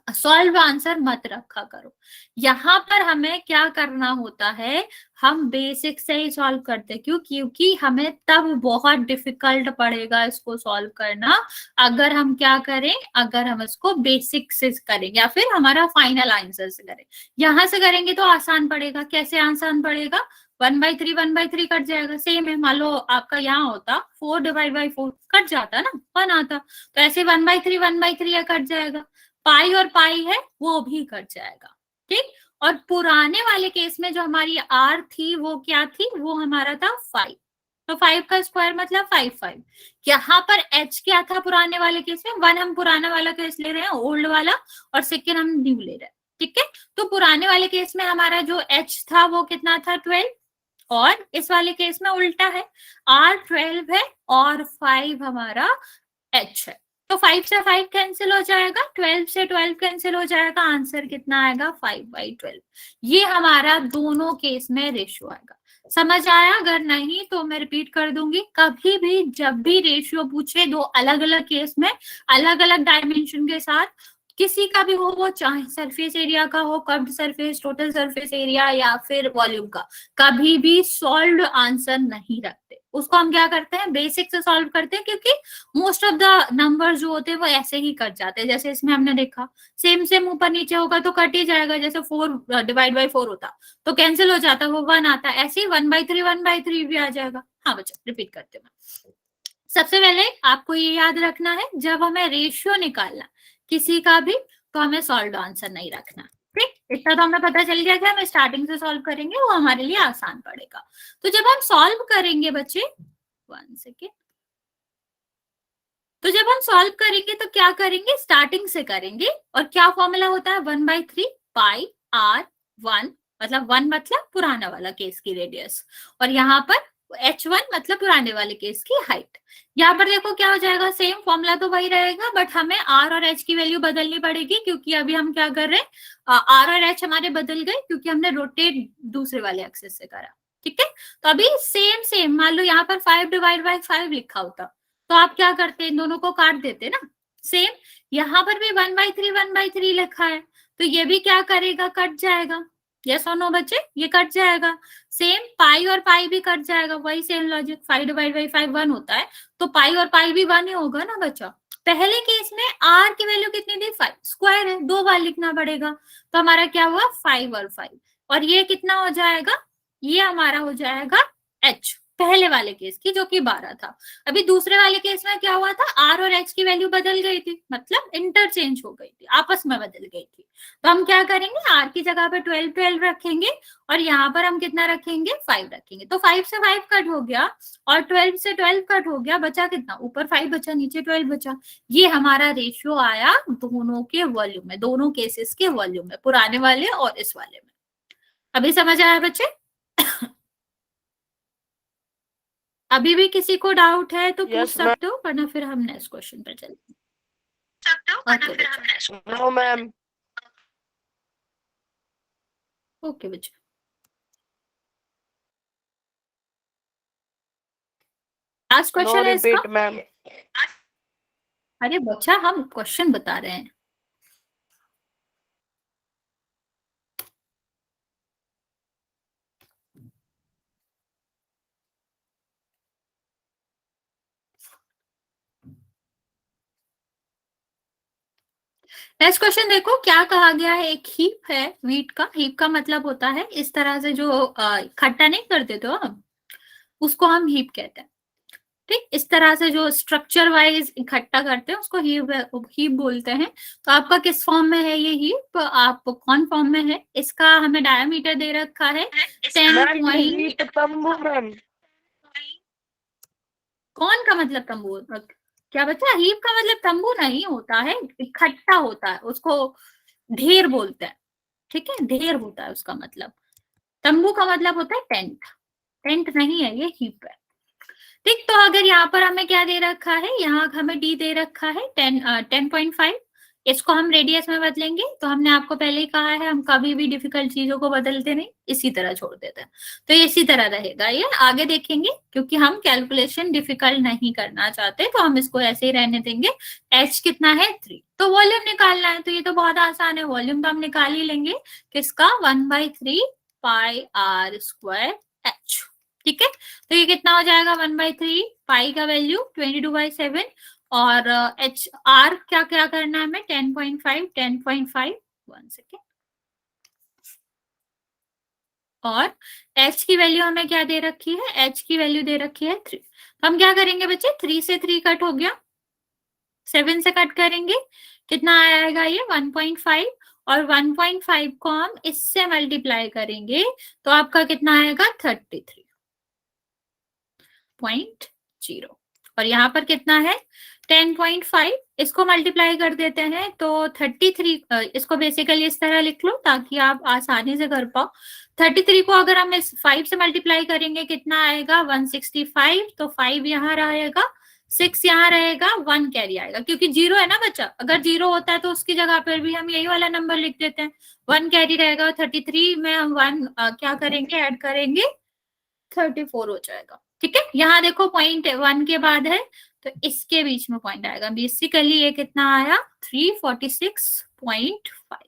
सॉल्व आंसर मत रखा करो। यहाँ पर हमें क्या करना होता है, हम बेसिक से ही सॉल्व करते, क्योंकि हमें तब बहुत डिफिकल्ट पड़ेगा इसको सॉल्व करना अगर हम क्या करें, अगर हम इसको बेसिक से करें या फिर हमारा फाइनल आंसर से करें। यहाँ से करेंगे तो आसान पड़ेगा। कैसे आसान पड़ेगा, 1/3 कट जाएगा। सेम है, मान लो आपका यहाँ होता 4 डिवाइड बाई 4, कट जाता ना, 1 आता, तो ऐसे 1/3 कट जाएगा। पाई और पाई है वो भी कट जाएगा। ठीक, और पुराने वाले केस में जो हमारी आर थी वो क्या थी, वो हमारा था 5, तो 5 का स्क्वायर मतलब 5। यहाँ पर एच क्या था पुराने वाले केस में, 1 हम पुराना वाला केस ले रहे हैं, ओल्ड वाला, और सेकेंड हम न्यू ले रहे हैं। ठीक है, तो पुराने वाले केस में हमारा जो एच था वो कितना था 12, और इस वाले केस में उल्टा है, आर 12 है और 5 हमारा एच है। तो 5 से 5 कैंसिल हो जाएगा, 12 से 12 कैंसिल हो जाएगा, आंसर कितना आएगा 5/12। ये हमारा दोनों केस में रेशियो आएगा। समझ आया? अगर नहीं तो मैं रिपीट कर दूंगी, कभी भी जब भी रेशियो पूछे दो अलग अलग केस में अलग अलग डायमेंशन के साथ, किसी का भी हो, वो चाहे सरफेस एरिया का हो, curved surface, total surface area या फिर वॉल्यूम का, कभी भी सॉल्व्ड आंसर नहीं रखते। उसको हम क्या करते हैं, बेसिक से सॉल्व करते हैं, क्योंकि मोस्ट ऑफ द नंबर जो होते हैं वो ऐसे ही कट जाते हैं। जैसे इसमें हमने देखा सेम सेम ऊपर नीचे होगा तो कट ही जाएगा। जैसे 4 डिवाइड बाई 4 होता तो कैंसिल हो जाता, वो 1 आता, ऐसे ही 1/3 भी आ जाएगा। हाँ बच्चा, रिपीट करते हैं। सबसे पहले आपको ये याद रखना है, जब हमें रेशियो निकालना किसी का भी, तो हमें सॉल्व आंसर नहीं रखना। ठीक, इतना तो हमें पता चल गया कि हम स्टार्टिंग से सॉल्व करेंगे, वो हमारे लिए आसान पड़ेगा। तो जब हम सॉल्व करेंगे बच्चे, 1 सेकेंड, तो जब हम सॉल्व करेंगे तो क्या करेंगे, स्टार्टिंग से करेंगे। और क्या फॉर्मूला होता है, 1/3 पाई आर 1, मतलब 1 मतलब पुराना वाला केस की रेडियस, और यहाँ पर h1 मतलब पुराने वाले केस की हाइट। यहाँ पर देखो क्या हो जाएगा, सेम फॉर्मूला तो वही रहेगा, बट हमें r और h की वैल्यू बदलनी पड़ेगी, क्योंकि अभी हम क्या कर रहे हैं, r और h हमारे बदल गए क्योंकि हमने रोटेट दूसरे वाले एक्सेस से करा। ठीक है, तो अभी सेम सेम, मान लो यहाँ पर 5 डिवाइड बाई 5 लिखा होता तो आप क्या करते, इन दोनों को काट देते ना। सेम यहाँ पर भी 1/3 लिखा है, तो ये भी क्या करेगा, कट जाएगा। यस और नो बच्चे, ये कट जाएगा। सेम पाई और पाई भी कट जाएगा, वही सेम लॉजिक, 5 डिवाइड बाई 5 1 होता है, तो पाई और पाई भी 1 ही होगा ना बच्चा। पहले केस में आर की वैल्यू कितनी थी, 5, स्क्वायर है, 2 बार लिखना पड़ेगा, तो हमारा क्या हुआ 5 और 5, और ये कितना हो जाएगा, ये हमारा हो जाएगा एच। पहले वाले केस की, जो कि 12 था। अभी दूसरे वाले केस में क्या हुआ था, आर और एच की वैल्यू बदल गई थी, मतलब इंटरचेंज हो गई थी, आपस में बदल गई थी। तो हम क्या करेंगे, आर की जगह पे 12 12 रखेंगे और यहाँ पर हम कितना रखेंगे, 5 रखेंगे। तो 5 से 5 कट हो गया और 12 से 12 कट हो गया, बचा कितना, ऊपर 5 बचा, नीचे 12 बचा। ये हमारा रेशियो आया दोनों के वॉल्यूम में, दोनों केसेस के वॉल्यूम में, पुराने वाले और इस वाले में। अभी समझ आया बच्चे? अभी भी किसी को डाउट है तो पूछ यस मैम। सकते हो, वरना फिर हम नेक्स्ट क्वेश्चन पर चलते हैं। No ma'am. ओके बच्चे, लास्ट नो क्वेश्चन है इसका। Repeat ma'am. अरे बच्चा, हम क्वेश्चन बता रहे हैं। नेक्स्ट क्वेश्चन देखो, क्या कहा गया है। एक हीप है वीट का, हीप का मतलब होता है इस तरह से जो इकट्ठा नहीं करते तो हम उसको हम हीप कहते हैं। ठीक, इस तरह से जो स्ट्रक्चर वाइज इकट्ठा करते हैं उसको हीप बोलते हैं। तो आपका किस फॉर्म में है ये हीप, आप कौन फॉर्म में है, इसका हमें डायमीटर दे रखा है 10 पॉइंट। तंबू मैम। कौन का मतलब तंबू, क्या बच्चा, हीप का मतलब तंबू नहीं होता है, इकट्ठा होता है, उसको ढेर बोलते हैं। ठीक है, ढेर होता है उसका मतलब। तंबू का मतलब होता है टेंट, टेंट नहीं है ये, हीप है। ठीक, तो अगर यहाँ पर हमें क्या दे रखा है, यहाँ हमें डी दे रखा है 10.5, इसको हम रेडियस में बदलेंगे। तो हमने आपको पहले ही कहा है, हम कभी भी डिफिकल्ट चीजों को बदलते नहीं, इसी तरह छोड़ देते हैं। तो ये इसी तरह रहेगा, ये आगे देखेंगे, क्योंकि हम कैलकुलेशन डिफिकल्ट नहीं करना चाहते, तो हम इसको ऐसे ही रहने देंगे। एच कितना है, 3। तो वॉल्यूम निकालना है, तो ये तो बहुत आसान है, वॉल्यूम तो हम निकाल ही लेंगे। किसका, 1/3 पाई आर स्क्वायर एच। ठीक है, तो ये कितना हो जाएगा, 1/3 पाई का वैल्यू 22/7 और एच आर क्या क्या करना है हमें, 10.5 10.5 1 सेकेंड, और एच की वैल्यू हमें क्या दे रखी है, एच की वैल्यू दे रखी है 3। तो हम क्या करेंगे बच्चे, 3 से 3 कट हो गया, 7 से कट करेंगे, कितना आएगा ये 1.5, और 1.5 को हम इससे मल्टीप्लाई करेंगे तो आपका कितना आएगा 33.0, और यहाँ पर कितना है 10.5, इसको मल्टीप्लाई कर देते हैं तो 33, इसको बेसिकली इस तरह लिख लो ताकि आप आसानी से कर पाओ। 33 को अगर हम इस 5 से मल्टीप्लाई करेंगे कितना आएगा 165, तो 5 यहाँ रहेगा, 6 यहाँ रहेगा, 1 कैरी आएगा, क्योंकि 0 है ना बच्चा, अगर 0 होता है तो उसकी जगह पर भी हम यही वाला नंबर लिख देते हैं। 1 कैरी रहेगा, 33 में हम 1 क्या करेंगे, ऐड करेंगे, 34 हो जाएगा। ठीक है, यहाँ देखो पॉइंट 1 के बाद है, तो इसके बीच में पॉइंट आएगा, बेसिकली ये कितना आया 346.5,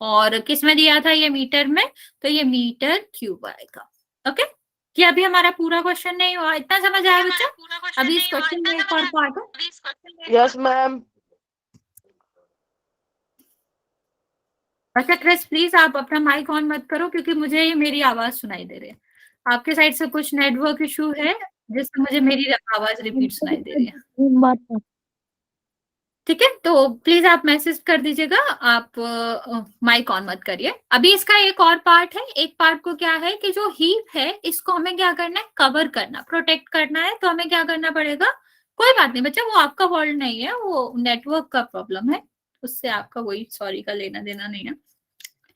और किस में दिया था ये, मीटर में, तो ये मीटर क्यूब आएगा। ओके, ये अभी हमारा पूरा क्वेश्चन नहीं हुआ, इतना समझ आया बच्चा? अभी इस क्वेश्चन में एक और पार्ट है। Yes ma'am. अच्छा क्रिस, प्लीज आप अपना माइक ऑन मत करो, क्योंकि मुझे ये मेरी आवाज सुनाई दे रही है, आपके साइड से कुछ नेटवर्क इशू है जिससे मुझे मेरी आवाज रिपीट सुनाई दे रही है। ठीक है, तो प्लीज आप मैसेज कर दीजिएगा, आप माइक ऑन मत करिए। अभी इसका एक और पार्ट है, एक पार्ट को क्या है कि जो हीप है इसको हमें क्या करना है, कवर करना, प्रोटेक्ट करना है। तो हमें क्या करना पड़ेगा, कोई बात नहीं बच्चा, वो आपका फॉल्ट नहीं है, वो नेटवर्क का प्रॉब्लम है, उससे आपका कोई सॉरी का लेना देना नहीं है।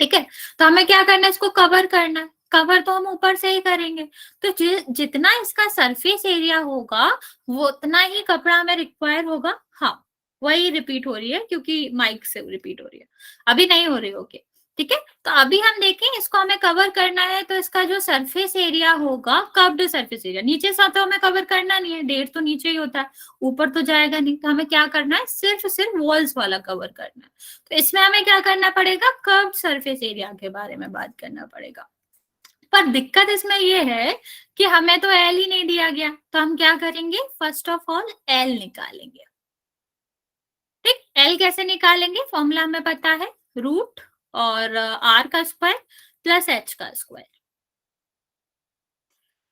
ठीक है, तो हमें क्या करना है, इसको कवर करना है। कवर तो हम ऊपर से ही करेंगे, तो जितना इसका सरफेस एरिया होगा वो उतना ही कपड़ा हमें रिक्वायर होगा। हाँ, वही रिपीट हो रही है क्योंकि माइक से रिपीट हो रही है, अभी नहीं हो रही। ओके, ठीक है, तो अभी हम देखें, इसको हमें कवर करना है, तो इसका जो सरफेस एरिया होगा, कर्व्ड सरफेस एरिया, नीचे से तो हमें कवर करना नहीं है, डेढ़ तो नीचे ही होता है, ऊपर तो जाएगा नहीं, तो हमें क्या करना है, सिर्फ वॉल्स वाला कवर करना है। तो इसमें हमें क्या करना पड़ेगा, कर्व्ड सरफेस एरिया के बारे में बात करना पड़ेगा। पर दिक्कत इसमें ये है कि हमें तो एल ही नहीं दिया गया, तो हम क्या करेंगे, फर्स्ट ऑफ ऑल एल निकालेंगे। ठीक, एल कैसे निकालेंगे, फॉर्मूला हमें पता है, रूट और आर का स्क्वायर प्लस एच का स्क्वायर।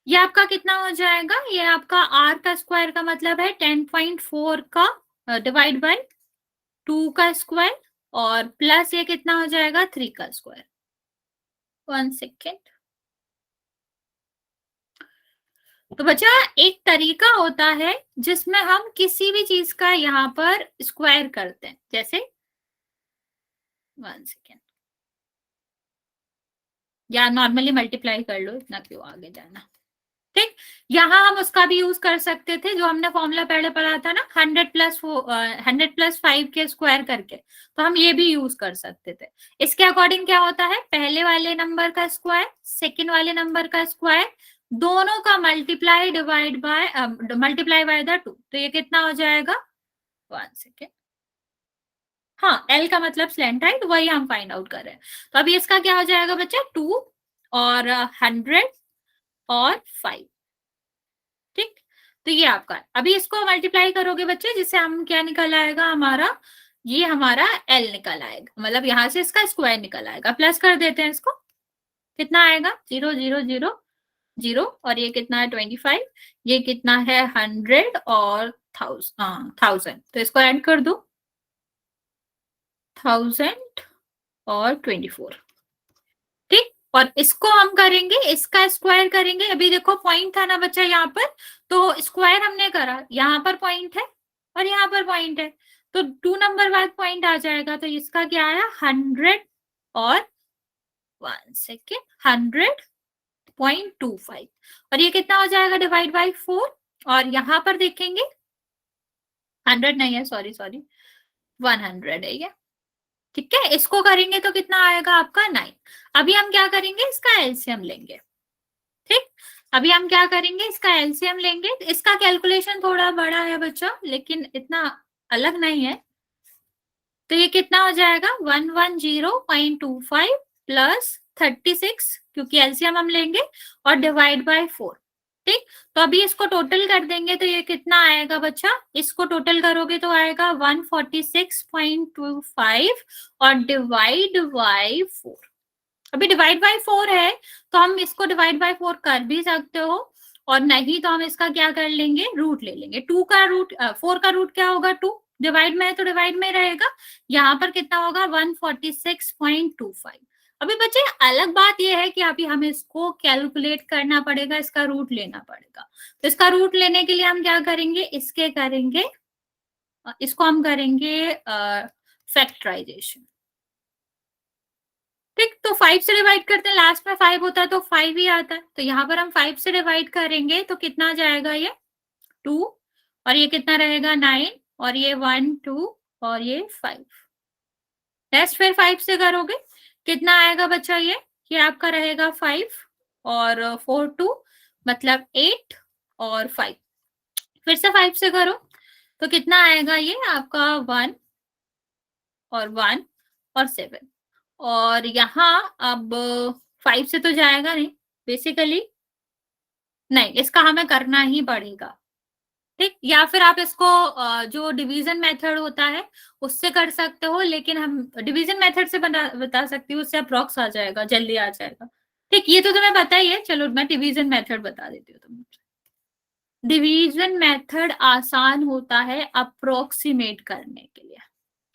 ये आपका कितना हो जाएगा, ये आपका r का स्क्वायर का मतलब है 10.4 का डिवाइड बाय 2 का स्क्वायर, और प्लस ये कितना हो जाएगा 3 का स्क्वायर। 1 सेकेंड। तो बच्चा एक तरीका होता है जिसमें हम किसी भी चीज का यहाँ पर स्क्वायर करते हैं, जैसे 1 सेकेंड, या नॉर्मली मल्टीप्लाई कर लो, इतना क्यों आगे जाना। ठीक, यहाँ हम उसका भी यूज कर सकते थे जो हमने फॉर्मूला पहले पढ़ा था ना, 100 + 5 के स्क्वायर करके, तो हम ये भी यूज कर सकते थे। इसके अकॉर्डिंग क्या होता है, पहले वाले नंबर का स्क्वायर सेकेंड वाले नंबर का स्क्वायर, दोनों का multiply divide by multiply by the 2, तो ये कितना हो जाएगा 1 सेकेंड। हाँ, एल का मतलब स्लैंट हाइट, वही हम फाइंड आउट कर रहे हैं। तो अभी इसका क्या हो जाएगा बच्चा, 2 और 100 और 5। ठीक, तो ये आपका, अभी इसको मल्टीप्लाई करोगे बच्चे, जिससे हम क्या निकल आएगा हमारा, ये हमारा एल निकल आएगा, मतलब यहां से इसका स्क्वायर निकल आएगा। प्लस कर देते हैं इसको, कितना आएगा 0 0 0 0, और ये कितना है 25, ये कितना है 100 और 1000, तो इसको ऐड कर दो 1000 और 24। ठीक, और इसको हम करेंगे, इसका स्क्वायर करेंगे। अभी देखो पॉइंट था ना बच्चा यहाँ पर, तो स्क्वायर हमने करा, यहाँ पर पॉइंट है और यहाँ पर पॉइंट है, तो 2 नंबर बाद पॉइंट आ जाएगा, तो इसका क्या आया 100 और 1 सेकेंड 100.25, और ये कितना हो जाएगा डिवाइड बाई 4, और यहाँ पर देखेंगे 100 नहीं है, सॉरी 100 है ये। ठीक है, इसको करेंगे तो कितना आएगा आपका 9। अभी हम क्या करेंगे, इसका एलसीएम लेंगे। ठीक, अभी हम क्या करेंगे, इसका एलसीएम लेंगे। इसका कैलकुलेशन थोड़ा बड़ा है बच्चा, लेकिन इतना अलग नहीं है। तो ये कितना हो जाएगा 110.25 प्लस 36, क्योंकि एलसीएम हम लेंगे, और डिवाइड बाय 4। ठीक, तो अभी इसको टोटल कर देंगे, तो ये कितना आएगा बच्चा, इसको टोटल करोगे तो आएगा 146.25 और डिवाइड बाय 4। अभी डिवाइड बाय 4 है, तो हम इसको डिवाइड बाय 4 कर भी सकते हो, और नहीं तो हम इसका क्या कर लेंगे, रूट ले लेंगे। 2 का रूट 4 का रूट क्या होगा 2, डिवाइड में है तो डिवाइड में रहेगा। यहाँ पर कितना होगा 146.25। अभी बच्चे अलग बात यह है कि अभी हमें इसको कैलकुलेट करना पड़ेगा, इसका रूट लेना पड़ेगा। तो इसका रूट लेने के लिए हम क्या करेंगे, इसके करेंगे, इसको हम करेंगे फैक्टराइजेशन। ठीक, तो 5 से डिवाइड करते हैं, लास्ट में 5 होता है तो 5 ही आता है, तो यहाँ पर हम 5 से डिवाइड करेंगे तो कितना जाएगा ये 2, और ये कितना रहेगा 9, और ये 1 2 और ये 5। नेक्स्ट फिर 5 से करोगे, कितना आएगा बच्चा, ये आपका रहेगा 5 और 4 2, मतलब 8 और 5। फिर से 5 से करो तो कितना आएगा, ये आपका 1 और 1 और 7, और यहाँ अब 5 से तो जाएगा नहीं बेसिकली, नहीं, इसका हमें करना ही पड़ेगा। ठीक, या फिर आप इसको जो डिवीजन मेथड होता है उससे कर सकते हो, लेकिन हम डिवीजन मेथड से बता सकती हूँ, उससे अप्रॉक्स आ जाएगा, जल्दी आ जाएगा। ठीक, ये तो तुम्हें पता ही है, चलो मैं डिवीजन मेथड बता देती हूँ तुम्हें। डिवीजन मेथड आसान होता है अप्रोक्सीमेट करने के लिए।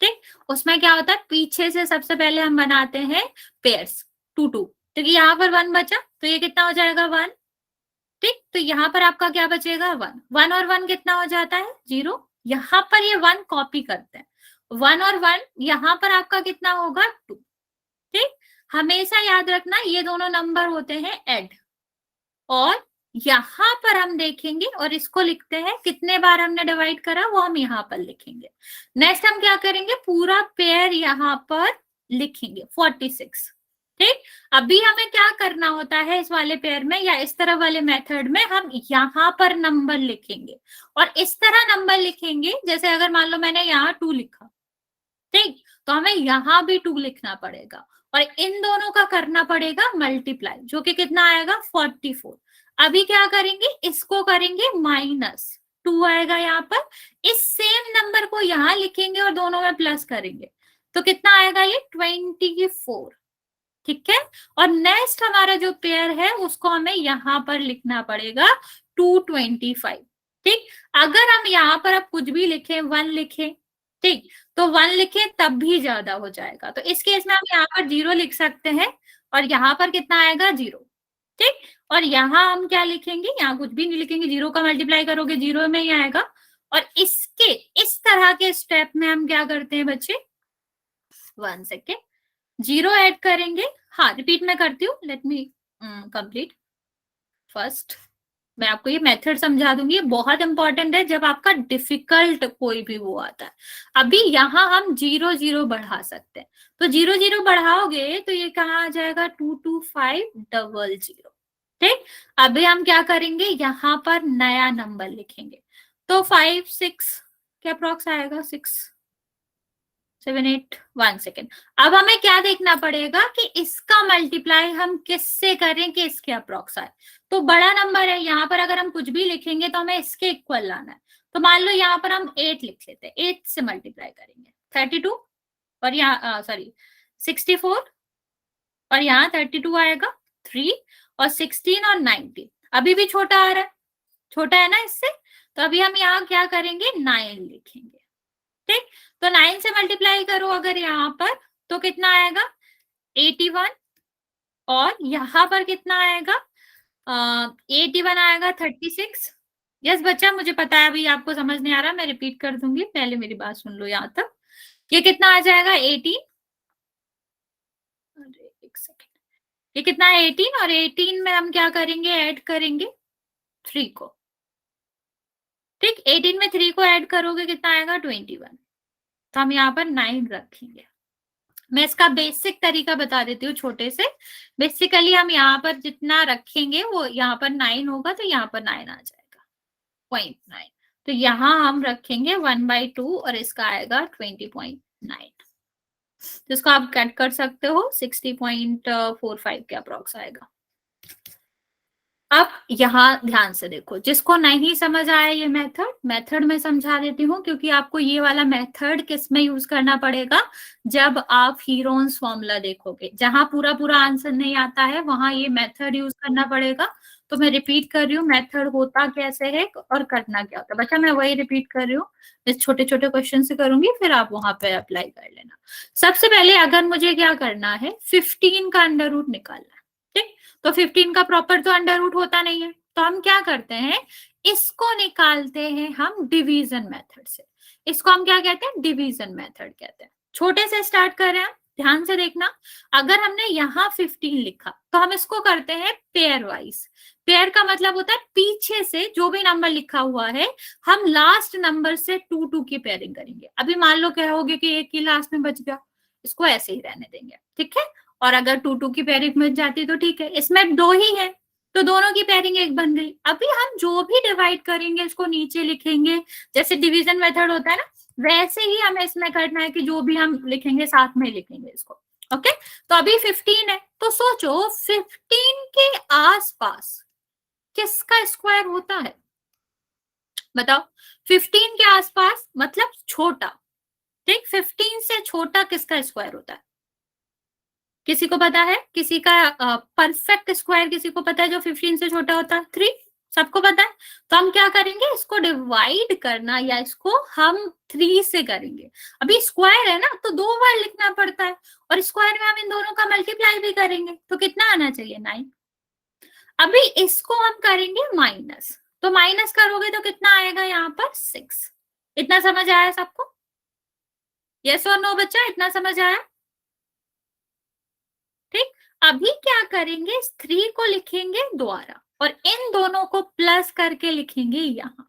ठीक, उसमें क्या होता है, पीछे से सबसे पहले हम बनाते हैं पेयर्स 2 2, तो यहाँ पर 1 बचा, तो ये कितना हो जाएगा 1। ठीक, तो यहाँ पर आपका क्या बचेगा 1 1 और 1 कितना हो जाता है 0, यहाँ पर ये 1 कॉपी करते हैं, 1 और 1 यहाँ पर आपका कितना होगा 2। ठीक, हमेशा याद रखना ये दोनों नंबर होते हैं ऐड, और यहाँ पर हम देखेंगे और इसको लिखते हैं, कितने बार हमने डिवाइड करा वो हम यहाँ पर लिखेंगे। नेक्स्ट हम क्या करेंगे, पूरा पेयर यहाँ पर लिखेंगे 46। ठीक, अभी हमें क्या करना होता है इस वाले पेयर में या इस तरह वाले मेथड में, हम यहाँ पर नंबर लिखेंगे और इस तरह नंबर लिखेंगे, जैसे अगर मान लो मैंने यहाँ 2 लिखा, ठीक, तो हमें यहाँ भी 2 लिखना पड़ेगा, और इन दोनों का करना पड़ेगा मल्टीप्लाई, जो कि कितना आएगा 44। अभी क्या करेंगे, इसको करेंगे -2 आएगा यहाँ पर, इस सेम नंबर को यहाँ लिखेंगे और दोनों में प्लस करेंगे, तो कितना आएगा ये 24। ठीक है। और नेक्स्ट हमारा जो पेयर है उसको हमें यहां पर लिखना पड़ेगा 225। ठीक, अगर हम यहाँ पर अब कुछ भी लिखे 1 लिखे, ठीक, तो 1 लिखे तब भी ज्यादा हो जाएगा, तो इस केस में हम यहाँ पर 0 लिख सकते हैं और यहाँ पर कितना आएगा 0। ठीक, और यहाँ हम क्या लिखेंगे, यहाँ कुछ भी नहीं लिखेंगे, 0 का मल्टीप्लाई करोगे 0 में ही आएगा। और इसके इस तरह के स्टेप में हम क्या करते हैं बच्चे, 1 सेकेंड, 0 ऐड करेंगे। हाँ, रिपीट मैं करती हूँ, लेट मी कंप्लीट फर्स्ट। मैं आपको ये मेथड समझा दूंगी, ये बहुत इंपॉर्टेंट है जब आपका डिफिकल्ट कोई भी वो आता है। अभी यहाँ हम 0 0 बढ़ा सकते हैं, तो 0 0 बढ़ाओगे तो ये कहाँ आ जाएगा 22500। ठीक, अभी हम क्या करेंगे, यहाँ पर नया नंबर लिखेंगे, तो 5 6 क्या अप्रॉक्स आएगा, 6 7 8 1 सेकेंड। अब हमें क्या देखना पड़ेगा कि इसका मल्टीप्लाई हम किससे करें कि इसके अप्रॉक्स आए। तो बड़ा नंबर है, यहाँ पर अगर हम कुछ भी लिखेंगे तो हमें इसके इक्वल लाना है। तो मान लो यहाँ पर हम 8 लिख लेते हैं, 8 से मल्टीप्लाई करेंगे 32, और यहाँ सॉरी 64, और यहाँ 32 आएगा 3, और 16 और 19 अभी भी छोटा आ रहा है, छोटा है ना इससे, तो अभी हम यहाँ क्या करेंगे 9 लिखेंगे। ठीक, तो 9 से मल्टीप्लाई करो अगर यहाँ पर, तो कितना आएगा 81, और यहाँ पर कितना आएगा 81 आएगा 36। यस बच्चा, मुझे पता है अभी आपको समझ नहीं आ रहा, मैं रिपीट कर दूंगी, पहले मेरी बात सुन लो यहाँ तक। ये कितना आ जाएगा 18, अरे एक सेकेंड, ये कितना है 18, और 18 में हम क्या करेंगे, ऐड करेंगे 3 को। ठीक, 18 में 3 को ऐड करोगे कितना आएगा 21, तो हम यहाँ पर 9 रखेंगे। मैं इसका बेसिक तरीका बता देती हूँ छोटे से। बेसिकली हम यहाँ पर जितना रखेंगे वो यहाँ पर 9 होगा, तो यहाँ पर 9 आ जाएगा 0.9, तो यहाँ हम रखेंगे 1/2 और इसका आएगा 20.9, तो इसको आप कट कर सकते हो, 60.45 के अप्रॉक्स आएगा। अब यहाँ ध्यान से देखो, जिसको नहीं समझ आया ये मेथड में समझा देती हूँ, क्योंकि आपको ये वाला मेथड किस में यूज करना पड़ेगा, जब आप हीरोन्स फॉर्मूला देखोगे, जहां पूरा पूरा आंसर नहीं आता है वहां ये मेथड यूज करना पड़ेगा। तो मैं रिपीट कर रही हूँ मेथड होता कैसे है और करना क्या होता है। बच्चा मैं वही रिपीट कर रही हूँ, इस छोटे छोटे क्वेश्चन से करूंगी, फिर आप वहां पे अप्लाई कर लेना। सबसे पहले अगर मुझे क्या करना है, 15 का अंडर रूट निकालना है। ठीक, तो 15 का प्रॉपर तो अंडर रूट होता नहीं है, तो हम क्या करते हैं, इसको निकालते हैं हम डिवीजन मेथड से। इसको हम क्या कहते हैं, डिवीजन मेथड कहते हैं। छोटे से स्टार्ट कर रहे हैं, ध्यान से देखना। अगर हमने यहाँ 15 लिखा तो हम इसको करते हैं पेयर वाइज। पेयर का मतलब होता है पीछे से जो भी नंबर लिखा हुआ है हम लास्ट नंबर से 2 2 की पेयरिंग करेंगे। अभी मान लो कहोगे कि एक ही लास्ट में बच गया, इसको ऐसे ही रहने देंगे, ठीक है। और अगर 2 2 की पेयरिंग मिल जाती तो ठीक है, इसमें 2 ही है तो दोनों की पेयरिंग एक बन गई। अभी हम जो भी डिवाइड करेंगे इसको नीचे लिखेंगे, जैसे डिवीजन मेथड होता है ना, वैसे ही हमें इसमें करना है कि जो भी हम लिखेंगे साथ में लिखेंगे इसको। ओके, तो अभी 15 है, तो सोचो 15 के आसपास किसका स्क्वायर होता है, बताओ। 15 के आसपास मतलब छोटा, ठीक, 15 से छोटा किसका स्क्वायर होता है, किसी को पता है, किसी का परफेक्ट स्क्वायर किसी को पता है जो 15 से छोटा होता है, 3, सबको पता है। तो हम क्या करेंगे, इसको डिवाइड करना या इसको हम 3 से करेंगे। अभी स्क्वायर है ना तो 2 बार लिखना पड़ता है, और स्क्वायर में हम इन दोनों का मल्टीप्लाई भी करेंगे, तो कितना आना चाहिए 9। अभी इसको हम करेंगे माइनस, तो माइनस करोगे तो कितना आएगा यहाँ पर 6। इतना समझ आया सबको, यस और नो बच्चा, इतना समझ आया, ठीक। अभी क्या करेंगे, इस 3 को लिखेंगे दोबारा और इन दोनों को प्लस करके लिखेंगे यहाँ,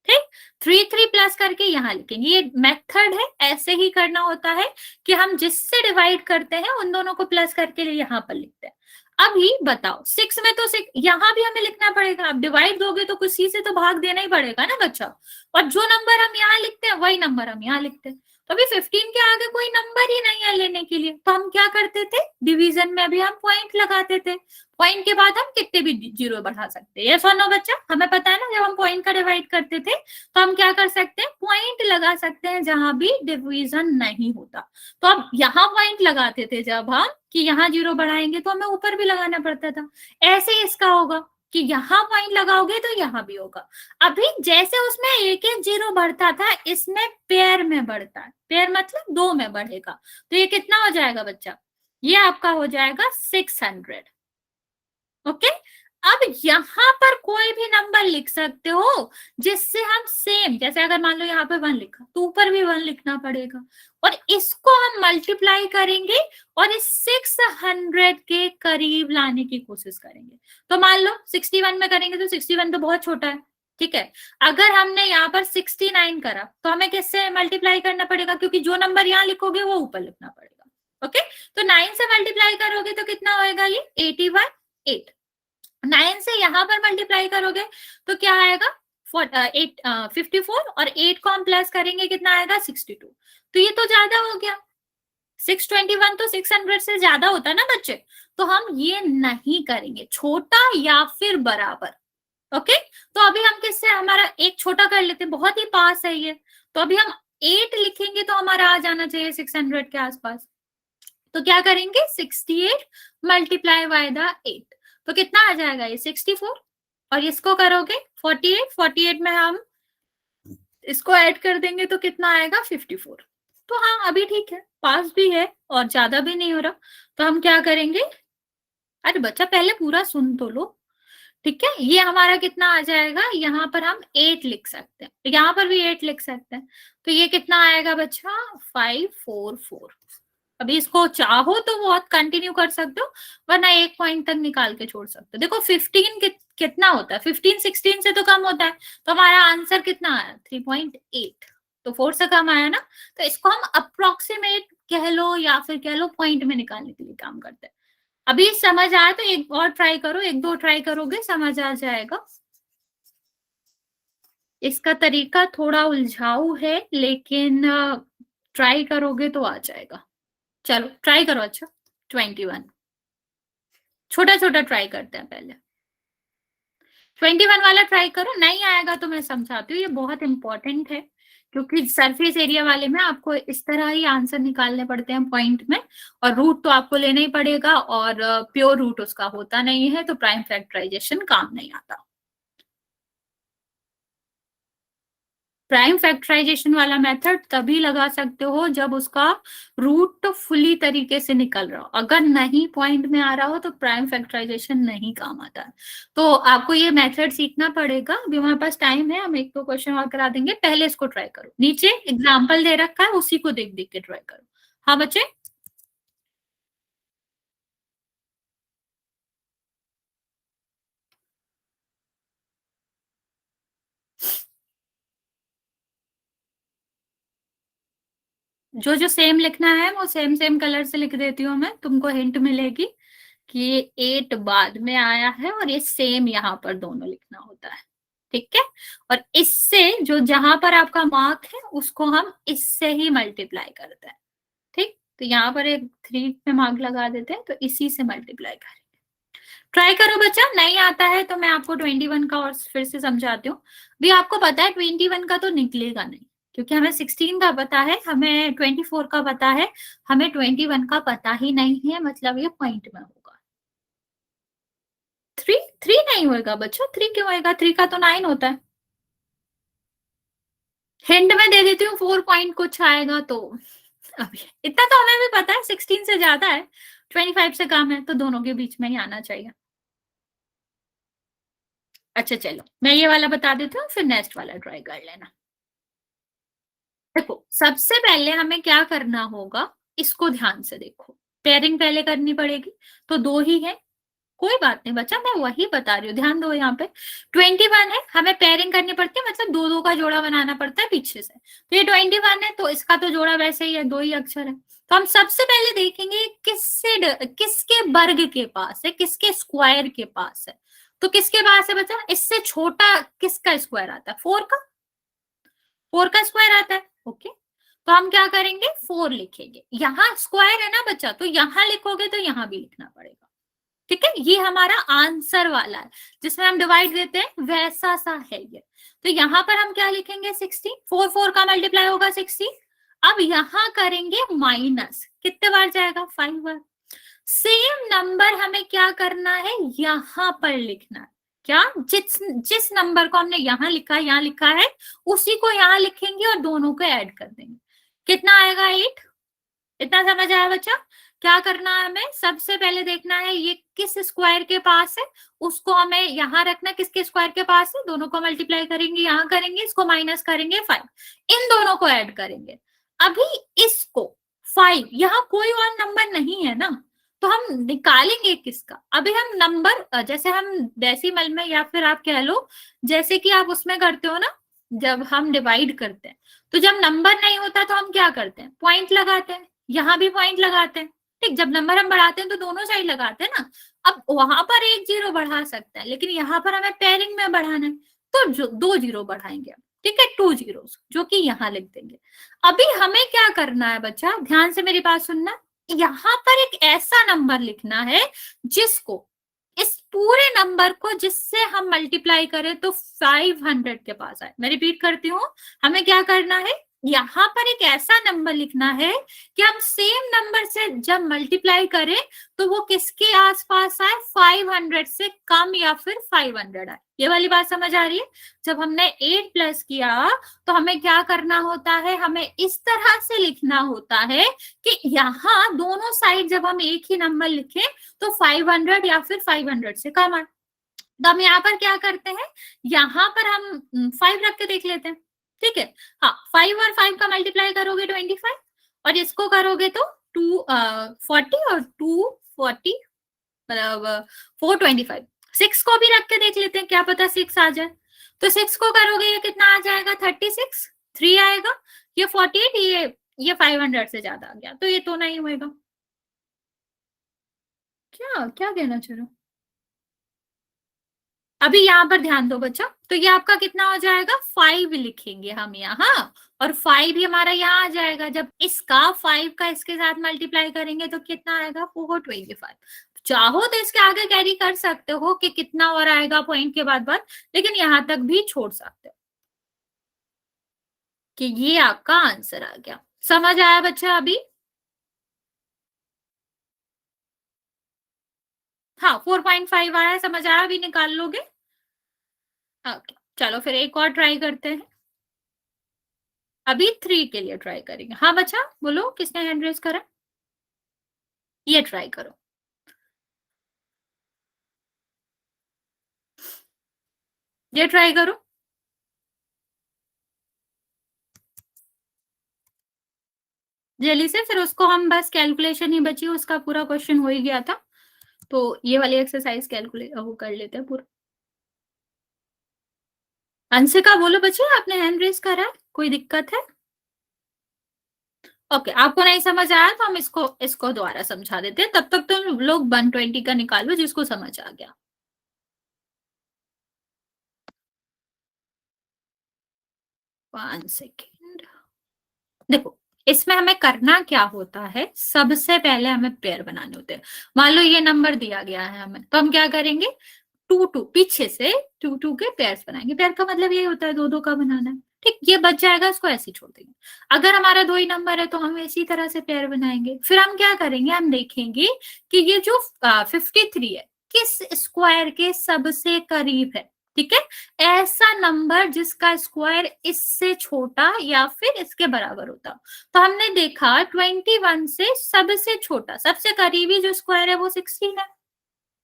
ठीक। 3 3 प्लस करके यहाँ लिखेंगे। ये मेथड है, ऐसे ही करना होता है कि हम जिससे डिवाइड करते हैं उन दोनों को प्लस करके यहाँ पर लिखते हैं। अभी बताओ 6 में तो 6 यहाँ भी हमें लिखना पड़ेगा। अब डिवाइड दोगे तो किसी से तो भाग देना ही पड़ेगा ना बच्चा, और जो नंबर हम यहाँ लिखते हैं वही नंबर हम यहाँ लिखते हैं। तो अभी 15 के आगे कोई नंबर ही नहीं है लेने के लिए, तो हम क्या करते थे, डिवीजन में अभी हम पॉइंट लगाते थे। पॉइंट के बाद हम कितने भी 0 बढ़ा सकते हैं, ये सुनो बच्चा, हमें पता है ना जब हम पॉइंट का डिवाइड करते थे तो हम क्या कर सकते हैं, पॉइंट लगा सकते हैं जहां भी डिवीजन नहीं होता। तो अब यहाँ पॉइंट लगाते थे जब हम कि यहाँ 0 बढ़ाएंगे तो हमें ऊपर भी लगाना पड़ता था। ऐसे ही इसका होगा कि यहाँ पॉइंट लगाओगे तो यहाँ भी होगा। अभी जैसे उसमें एक एक 0 बढ़ता था, इसमें पेयर में बढ़ता है, पेयर मतलब 2 में बढ़ेगा, तो ये कितना हो जाएगा बच्चा, ये आपका हो जाएगा 600। ओके, अब यहां पर कोई भी नंबर लिख सकते हो जिससे हम सेम, जैसे अगर मान लो यहाँ पे 1 लिखा तो ऊपर भी 1 लिखना पड़ेगा, और इसको हम मल्टीप्लाई करेंगे और इस 600 के करीब लाने की कोशिश करेंगे। तो मान लो 61 में करेंगे तो 61 तो बहुत छोटा है, ठीक है। अगर हमने यहाँ पर 69 करा तो हमें किससे मल्टीप्लाई करना पड़ेगा, क्योंकि जो नंबर यहाँ लिखोगे वो ऊपर लिखना पड़ेगा। ओके, तो 9 से मल्टीप्लाई करोगे तो कितना होएगा, ये 81 9 से यहां पर मल्टीप्लाई करोगे तो क्या आएगा 54, और 8 को हम प्लस करेंगे कितना आएगा 62। तो ये तो ज्यादा हो गया, 621 तो 600 से ज्यादा होता है ना बच्चे, तो हम ये नहीं करेंगे, छोटा या फिर बराबर। ओके, तो अभी हम किससे, हमारा एक छोटा कर लेते हैं, बहुत ही पास है ये, तो अभी हम 8 लिखेंगे तो हमारा आ जाना चाहिए 600 के आसपास। तो क्या करेंगे 68 मल्टीप्लाई बाय द 8, तो कितना आ जाएगा ये 64, और इसको करोगे 48 में हम इसको ऐड कर देंगे तो कितना आएगा 54। तो हाँ अभी ठीक है, पास भी है और ज्यादा भी नहीं हो रहा। तो हम क्या करेंगे, अरे बच्चा पहले पूरा सुन तो लो, ठीक है। ये हमारा कितना आ जाएगा, यहाँ पर हम 8 लिख सकते हैं, यहाँ पर भी 8 लिख सकते हैं, तो ये कितना आएगा बच्चा 544। अभी इसको चाहो तो बहुत कंटिन्यू कर सकते हो, वरना एक पॉइंट तक निकाल के छोड़ सकते हो। देखो 15 कितना होता है, 15 16 से तो कम होता है, तो हमारा आंसर कितना आया 3.8, तो 4 से कम आया ना। तो इसको हम अप्रोक्सीमेट कह लो या फिर कह लो पॉइंट में निकालने के लिए काम करते हैं। अभी समझ आया तो एक और ट्राई करो, एक दो ट्राई करोगे समझ आ जाएगा। इसका तरीका थोड़ा उलझाऊ है लेकिन ट्राई करोगे तो आ जाएगा। चलो ट्राई करो। अच्छा 21 छोटा छोटा ट्राई करते हैं, पहले 21 वाला ट्राई करो, नहीं आएगा तो मैं समझाती हूँ, ये बहुत इंपॉर्टेंट है, क्योंकि सरफेस एरिया वाले में आपको इस तरह ही आंसर निकालने पड़ते हैं पॉइंट में, और रूट तो आपको लेना ही पड़ेगा, और प्योर रूट उसका होता नहीं है, तो प्राइम फैक्टराइजेशन काम नहीं आता। प्राइम फैक्टराइजेशन वाला मेथड तभी लगा सकते हो जब उसका रूट तो फुली तरीके से निकल रहा हो, अगर नहीं पॉइंट में आ रहा हो तो प्राइम फैक्टराइजेशन नहीं काम आता है। तो आपको ये मेथड सीखना पड़ेगा। अभी हमारे पास टाइम है, हम एक दो क्वेश्चन और करा देंगे, पहले इसको ट्राई करो। नीचे एग्जाम्पल दे रखा है, उसी को देख देख के ट्राई करो। हाँ बच्चे, जो जो सेम लिखना है वो सेम सेम कलर से लिख देती हूँ मैं, तुमको हिंट मिलेगी कि ये 8 बाद में आया है और ये सेम यहाँ पर दोनों लिखना होता है, ठीक है। और इससे जो जहां पर आपका मार्क है उसको हम इससे ही मल्टीप्लाई करते हैं, ठीक। तो यहाँ पर एक 3 पे मार्क लगा देते हैं, तो इसी से मल्टीप्लाई करेंगे। ट्राई करो बच्चा, नहीं आता है तो मैं आपको 21 का और फिर से समझाती हूँ। भी आपको पता है 21 का तो निकलेगा नहीं, क्योंकि हमें 16 का पता है, हमें 24 का पता है, हमें 21 का पता ही नहीं है, मतलब ये पॉइंट में होगा। 3 नहीं होगा बच्चा, 3 क्यों होगा, 3 का तो 9 होता है। हिंट में दे देती हूँ 4 पॉइंट कुछ आएगा, तो अभी इतना तो हमें भी पता है 16 से ज्यादा है, 25 से कम है, तो दोनों के बीच में ही आना चाहिए। अच्छा चलो मैं ये वाला बता देती हूँ, फिर नेक्स्ट वाला ट्राई कर लेना। देखो सबसे पहले हमें क्या करना होगा, इसको ध्यान से देखो, पेयरिंग पहले करनी पड़ेगी, तो 2 ही है, कोई बात नहीं बच्चा, मैं वही बता रही हूँ, ध्यान दो। यहाँ पे 21 है, हमें पेयरिंग करनी पड़ती है, मतलब 2 का जोड़ा बनाना पड़ता है पीछे से, तो ये 21 है, तो इसका तो जोड़ा वैसे ही है, 2 ही अक्षर है। तो हम सबसे पहले देखेंगे किसके वर्ग के पास है, किसके स्क्वायर के पास है। तो किसके पास है बच्चा, इससे छोटा किसका स्क्वायर आता है, 4 का स्क्वायर आता है। ओके, तो हम क्या करेंगे 4 लिखेंगे, यहाँ स्क्वायर है ना बच्चा, तो यहाँ लिखोगे तो यहाँ भी लिखना पड़ेगा, ठीक है। ये हमारा आंसर वाला है, जिसमें हम डिवाइड देते हैं वैसा सा है ये। तो यहाँ पर हम क्या लिखेंगे 16, 4 का मल्टीप्लाई होगा 16। अब यहाँ करेंगे माइनस, कितने बार जाएगा 5 बार, सेम नंबर हमें क्या करना है, यहां पर लिखना है। क्या, जिस नंबर को हमने यहां लिखा है, यहां लिखा है, उसी को यहां लिखेंगे और दोनों को ऐड कर देंगे। कितना आएगा 8। इतना समझ आया बच्चा? क्या करना है हमें, सबसे पहले देखना है ये किस स्क्वायर के पास है, उसको हमें यहां रखना। किसके स्क्वायर के पास है, दोनों को मल्टीप्लाई करेंगे, यहां करेंगे, इसको माइनस करेंगे 5, इन दोनों को ऐड करेंगे। अभी इसको 5, यहाँ कोई और नंबर नहीं है ना, तो हम निकालेंगे किसका। अभी हम नंबर, जैसे हम डेसिमल में, या फिर आप कह लो जैसे कि आप उसमें करते हो ना, जब हम डिवाइड करते हैं, तो जब नंबर नहीं होता तो हम क्या करते हैं, पॉइंट लगाते हैं। यहाँ भी पॉइंट लगाते हैं, ठीक। जब नंबर हम बढ़ाते हैं तो दोनों साइड लगाते हैं ना। अब वहां पर एक जीरो बढ़ा सकता है, लेकिन यहाँ पर हमें पेयरिंग में बढ़ाना है, तो दो जीरो बढ़ाएंगे, ठीक है, 2 जीरोस, जो कि यहाँ लिख देंगे। अभी हमें क्या करना है बच्चा, ध्यान से मेरी बात सुनना। यहाँ पर एक ऐसा नंबर लिखना है जिसको, इस पूरे नंबर को जिससे हम मल्टीप्लाई करें तो 500 के पास आए। मैं रिपीट करती हूँ, हमें क्या करना है, यहाँ पर एक ऐसा नंबर लिखना है कि हम सेम नंबर से जब मल्टीप्लाई करें तो वो किसके आसपास आए, 500 से कम या फिर 500 आए। ये वाली बात समझ आ रही है? जब हमने 8 प्लस किया तो हमें क्या करना होता है, हमें इस तरह से लिखना होता है कि यहाँ दोनों साइड जब हम एक ही नंबर लिखें तो 500 या फिर 500 से कम आए। तो हम यहाँ पर क्या करते हैं, यहाँ पर हम 5 रख के देख लेते हैं, ठीक है। हाँ, 5 और 5 का मल्टीप्लाई करोगे 25, और इसको करोगे तो 40 और 240, मतलब 425। 6 को भी रख के देख लेते हैं, क्या पता 6 आ जाए। तो 6 को करोगे ये कितना आ जाएगा, 36, 3 आएगा। ये 48, ये 500 से ज्यादा आ गया, तो ये तो नहीं होएगा। क्या क्या कहना चाह रहे हो? अभी यहाँ पर ध्यान दो बच्चा, तो ये आपका कितना हो जाएगा, 5 लिखेंगे हम यहाँ, और 5 ही हमारा यहाँ आ जाएगा। जब इसका 5 का इसके साथ मल्टीप्लाई करेंगे तो कितना आएगा, 425। चाहो तो इसके आगे कैरी कर सकते हो कि कितना और आएगा पॉइंट के बाद, लेकिन यहां तक भी छोड़ सकते हो कि ये आपका आंसर आ गया। समझ आया बच्चा अभी? हाँ, 4.5 आया, समझ आया? अभी निकाल लोगे? ओके, चलो फिर एक और ट्राई करते हैं। अभी 3 के लिए ट्राई करेंगे। हाँ बच्चा बोलो, किसने हैंड रेज करा? ये ट्राई करो। ये ट्राई करो। जल्दी से, फिर उसको हम बस कैलकुलेशन ही बची, उसका पूरा क्वेश्चन हो ही गया था, तो ये वाली एक्सरसाइज कैलकुलेट वो कर लेते हैं पूरा। अंशिका बोलो बच्चे, आपने हैंड रेज करा है, कोई दिक्कत है? ओके, आपको नहीं समझ आया तो हम इसको इसको दोबारा समझा देते हैं, तब तक तो लोग 120 का निकालो जिसको समझ आ गया। 1 सेकेंड। देखो, इसमें हमें करना क्या होता है, सबसे पहले हमें पेयर बनाने होते हैं। मान लो ये नंबर दिया गया है हमें, तो हम क्या करेंगे, 2 पीछे से 2 के पेयर्स बनाएंगे। पेयर का मतलब ये होता है 2 का बनाना है, ठीक। ये बच जाएगा, इसको ऐसे ही छोड़ देंगे। अगर हमारा 2 ही नंबर है तो हम इसी तरह से पेयर बनाएंगे। फिर हम क्या करेंगे, हम देखेंगे कि ये जो 53 है किस स्क्वायर के सबसे करीब है, ठीक है। ऐसा नंबर जिसका स्क्वायर इससे छोटा या फिर इसके बराबर होता। तो हमने देखा 21 से सबसे छोटा, सबसे करीबी जो स्क्वायर है वो 16 है,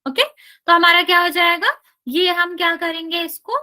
ओके। तो हमारा क्या हो जाएगा, ये हम क्या करेंगे, इसको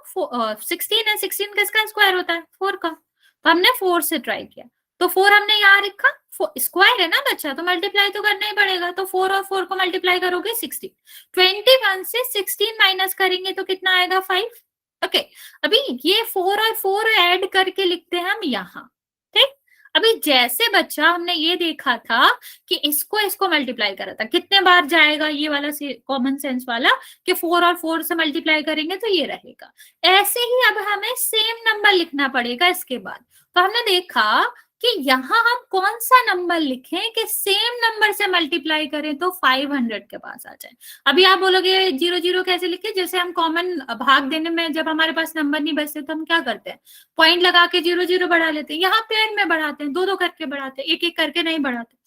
16 है, 16 किसका स्क्वायर होता है, 4 का। तो हमने 4 से ट्राई किया, तो 4 हमने यहाँ रखा, स्क्वायर है ना बच्चा, तो मल्टीप्लाई तो करना ही पड़ेगा। तो 4 और 4 को मल्टीप्लाई करोगे 16, 21 से 16 माइनस करेंगे तो कितना आएगा, 5, ओके। अभी ये 4 और 4 ऐड करके लिखते हैं हम यहाँ, ठीक। अभी जैसे बच्चा हमने ये देखा था कि इसको इसको मल्टीप्लाई करा था, कितने बार जाएगा ये वाला कॉमन सेंस वाला, कि 4 और 4 से मल्टीप्लाई करेंगे तो ये रहेगा। ऐसे ही अब हमें सेम नंबर लिखना पड़ेगा इसके बाद। तो हमने देखा कि यहाँ हम कौन सा नंबर लिखें कि सेम नंबर से मल्टीप्लाई करें तो 500 के पास आ जाए। अभी आप बोलोगे 0 0 कैसे लिखे, जैसे हम कॉमन भाग देने में जब हमारे पास नंबर नहीं बचते तो हम क्या करते हैं, पॉइंट लगा के 0 0 बढ़ा लेते हैं। यहाँ पेयर में बढ़ाते हैं, 2 2 करके बढ़ाते हैं, एक एक करके नहीं बढ़ाते।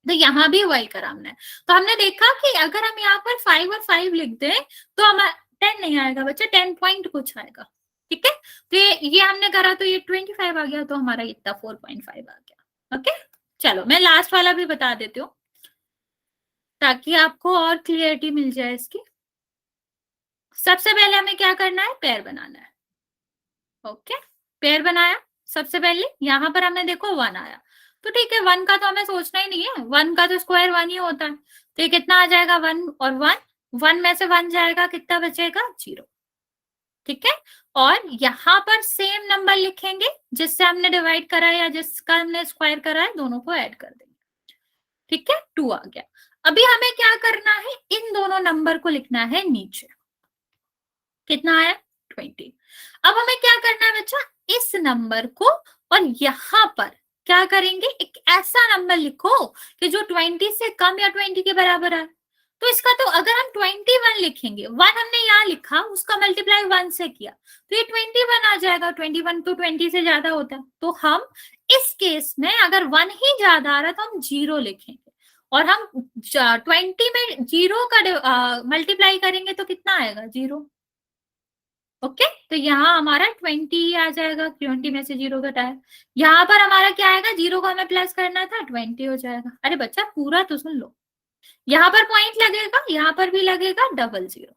तो यहाँ भी वही करा हमने। तो हमने देखा कि अगर हम यहाँ पर 5 और 5 लिख दें तो हमारा 10 नहीं आएगा बच्चा, 10 पॉइंट कुछ आएगा। ठीक है, तो ये हमने करा तो ये 25 आ गया, तो हमारा इतना 4.5 आ गया। ओके, चलो मैं लास्ट वाला भी बता देती हूँ ताकि आपको और क्लियरिटी मिल जाए इसकी। सबसे पहले हमें क्या करना है, पेयर बनाना है। ओके, पेयर बनाया सबसे पहले, यहां पर हमने देखो 1 आया, तो ठीक है 1 का तो हमें सोचना ही नहीं है, 1 का तो स्क्वायर 1 ही होता है। तो ये कितना आ जाएगा, 1 और 1, 1 में से 1 जाएगा, कितना बचेगा, 0। ठीक है, और यहाँ पर सेम नंबर लिखेंगे जिससे हमने डिवाइड करा है या जिसका हमने स्क्वायर करा है, दोनों को ऐड कर देंगे। ठीक है, 2 आ गया। अभी हमें क्या करना है, इन दोनों नंबर को लिखना है नीचे। कितना आया, 20। अब हमें क्या करना है बच्चा, इस नंबर को और यहां पर क्या करेंगे, एक ऐसा नंबर लिखो कि जो 20 से कम या 20 के बराबर है। तो इसका तो अगर हम 21 लिखेंगे, 1 हमने यहाँ लिखा, उसका मल्टीप्लाई 1 से किया, तो ये 21 आ जाएगा। 21 तो 20 से ज्यादा होता है, तो हम इस केस में अगर 1 ही ज्यादा आ रहा है तो हम 0 लिखेंगे, और हम 20 में 0 का मल्टीप्लाई करेंगे तो कितना आएगा, 0। ओके, तो यहाँ हमारा 20 आ जाएगा, 20 में से 0 घटाया। यहाँ पर हमारा क्या आएगा, 0 को हमें प्लस करना था, 20 हो जाएगा। अरे बच्चा पूरा तो सुन लो, यहाँ पर पॉइंट लगेगा, यहाँ पर भी लगेगा 00।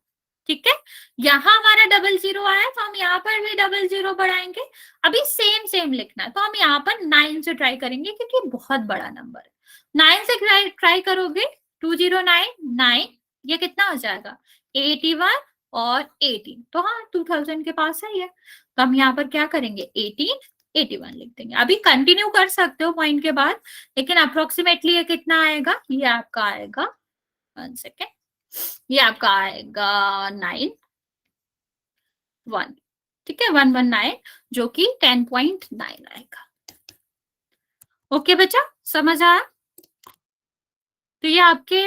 ठीक है, यहाँ हमारा 00 आया, तो हम यहाँ पर भी 00 बढ़ाएंगे। अभी सेम सेम लिखना है, तो हम यहाँ पर 9 से ट्राई करेंगे क्योंकि बहुत बड़ा नंबर है। 9 से ट्राई करोगे, 2099, ये कितना हो जाएगा, 81 और 18, तो हाँ 2000 के पास है ये। तो हम यहाँ पर क्या करेंगे, 18 81 लिख देंगे। अभी कंटिन्यू कर सकते हो पॉइंट के बाद, लेकिन अप्रोक्सीमेटली ये कितना आएगा, ये आपका आएगा, 1 सेकेंड, ये आपका आएगा 9 1। ठीक है, 119, जो कि 10.9 आएगा। ओके बच्चा, समझ आया। तो ये आपके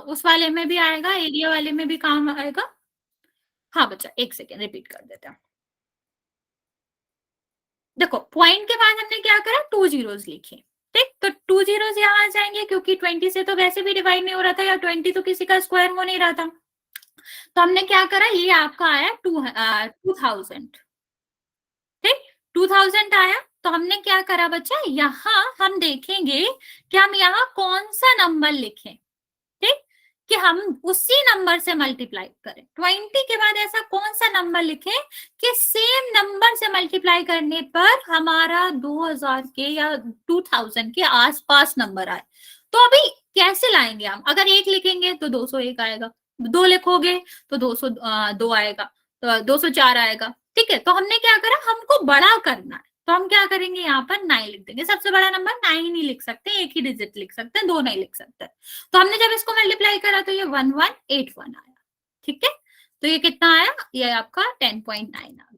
उस वाले में भी आएगा, एरिया वाले में भी काम आएगा। हाँ बच्चा, एक सेकेंड रिपीट कर देते हैं। देखो पॉइंट के बाद हमने क्या करा, 2 जीरोस लिखे। ठीक, तो 2 जीरोस यहाँ आ जाएंगे क्योंकि 20 से तो वैसे भी डिवाइड नहीं हो रहा था, या 20 तो किसी का स्क्वायर हो नहीं रहा था। तो हमने क्या करा, ये आपका आया 2000। ठीक, 2000 आया, तो हमने क्या करा बच्चा, यहाँ हम देखेंगे कि हम यहाँ कौन सा नंबर लिखें। ठीक, कि हम उसी नंबर से मल्टीप्लाई करें। 20 के बाद ऐसा कौन सा नंबर लिखें कि सेम नंबर से मल्टीप्लाई करने पर हमारा 2000 के या 2000 के आसपास नंबर आए। तो अभी कैसे लाएंगे हम, अगर 1 लिखेंगे तो 201 आएगा, 2 लिखोगे तो 202 आएगा, तो 204 आएगा। ठीक है, तो हमने क्या करा, हमको बड़ा करना है, तो हम क्या करेंगे, यहाँ पर 9 लिख देंगे। सबसे बड़ा नंबर 9 ही लिख सकते हैं, एक ही डिजिट लिख सकते हैं, 2 नहीं लिख सकते। तो हमने जब इसको मल्टीप्लाई करा तो ये 1181 आया। ठीक है, तो ये कितना आया, ये आपका 10.9 आ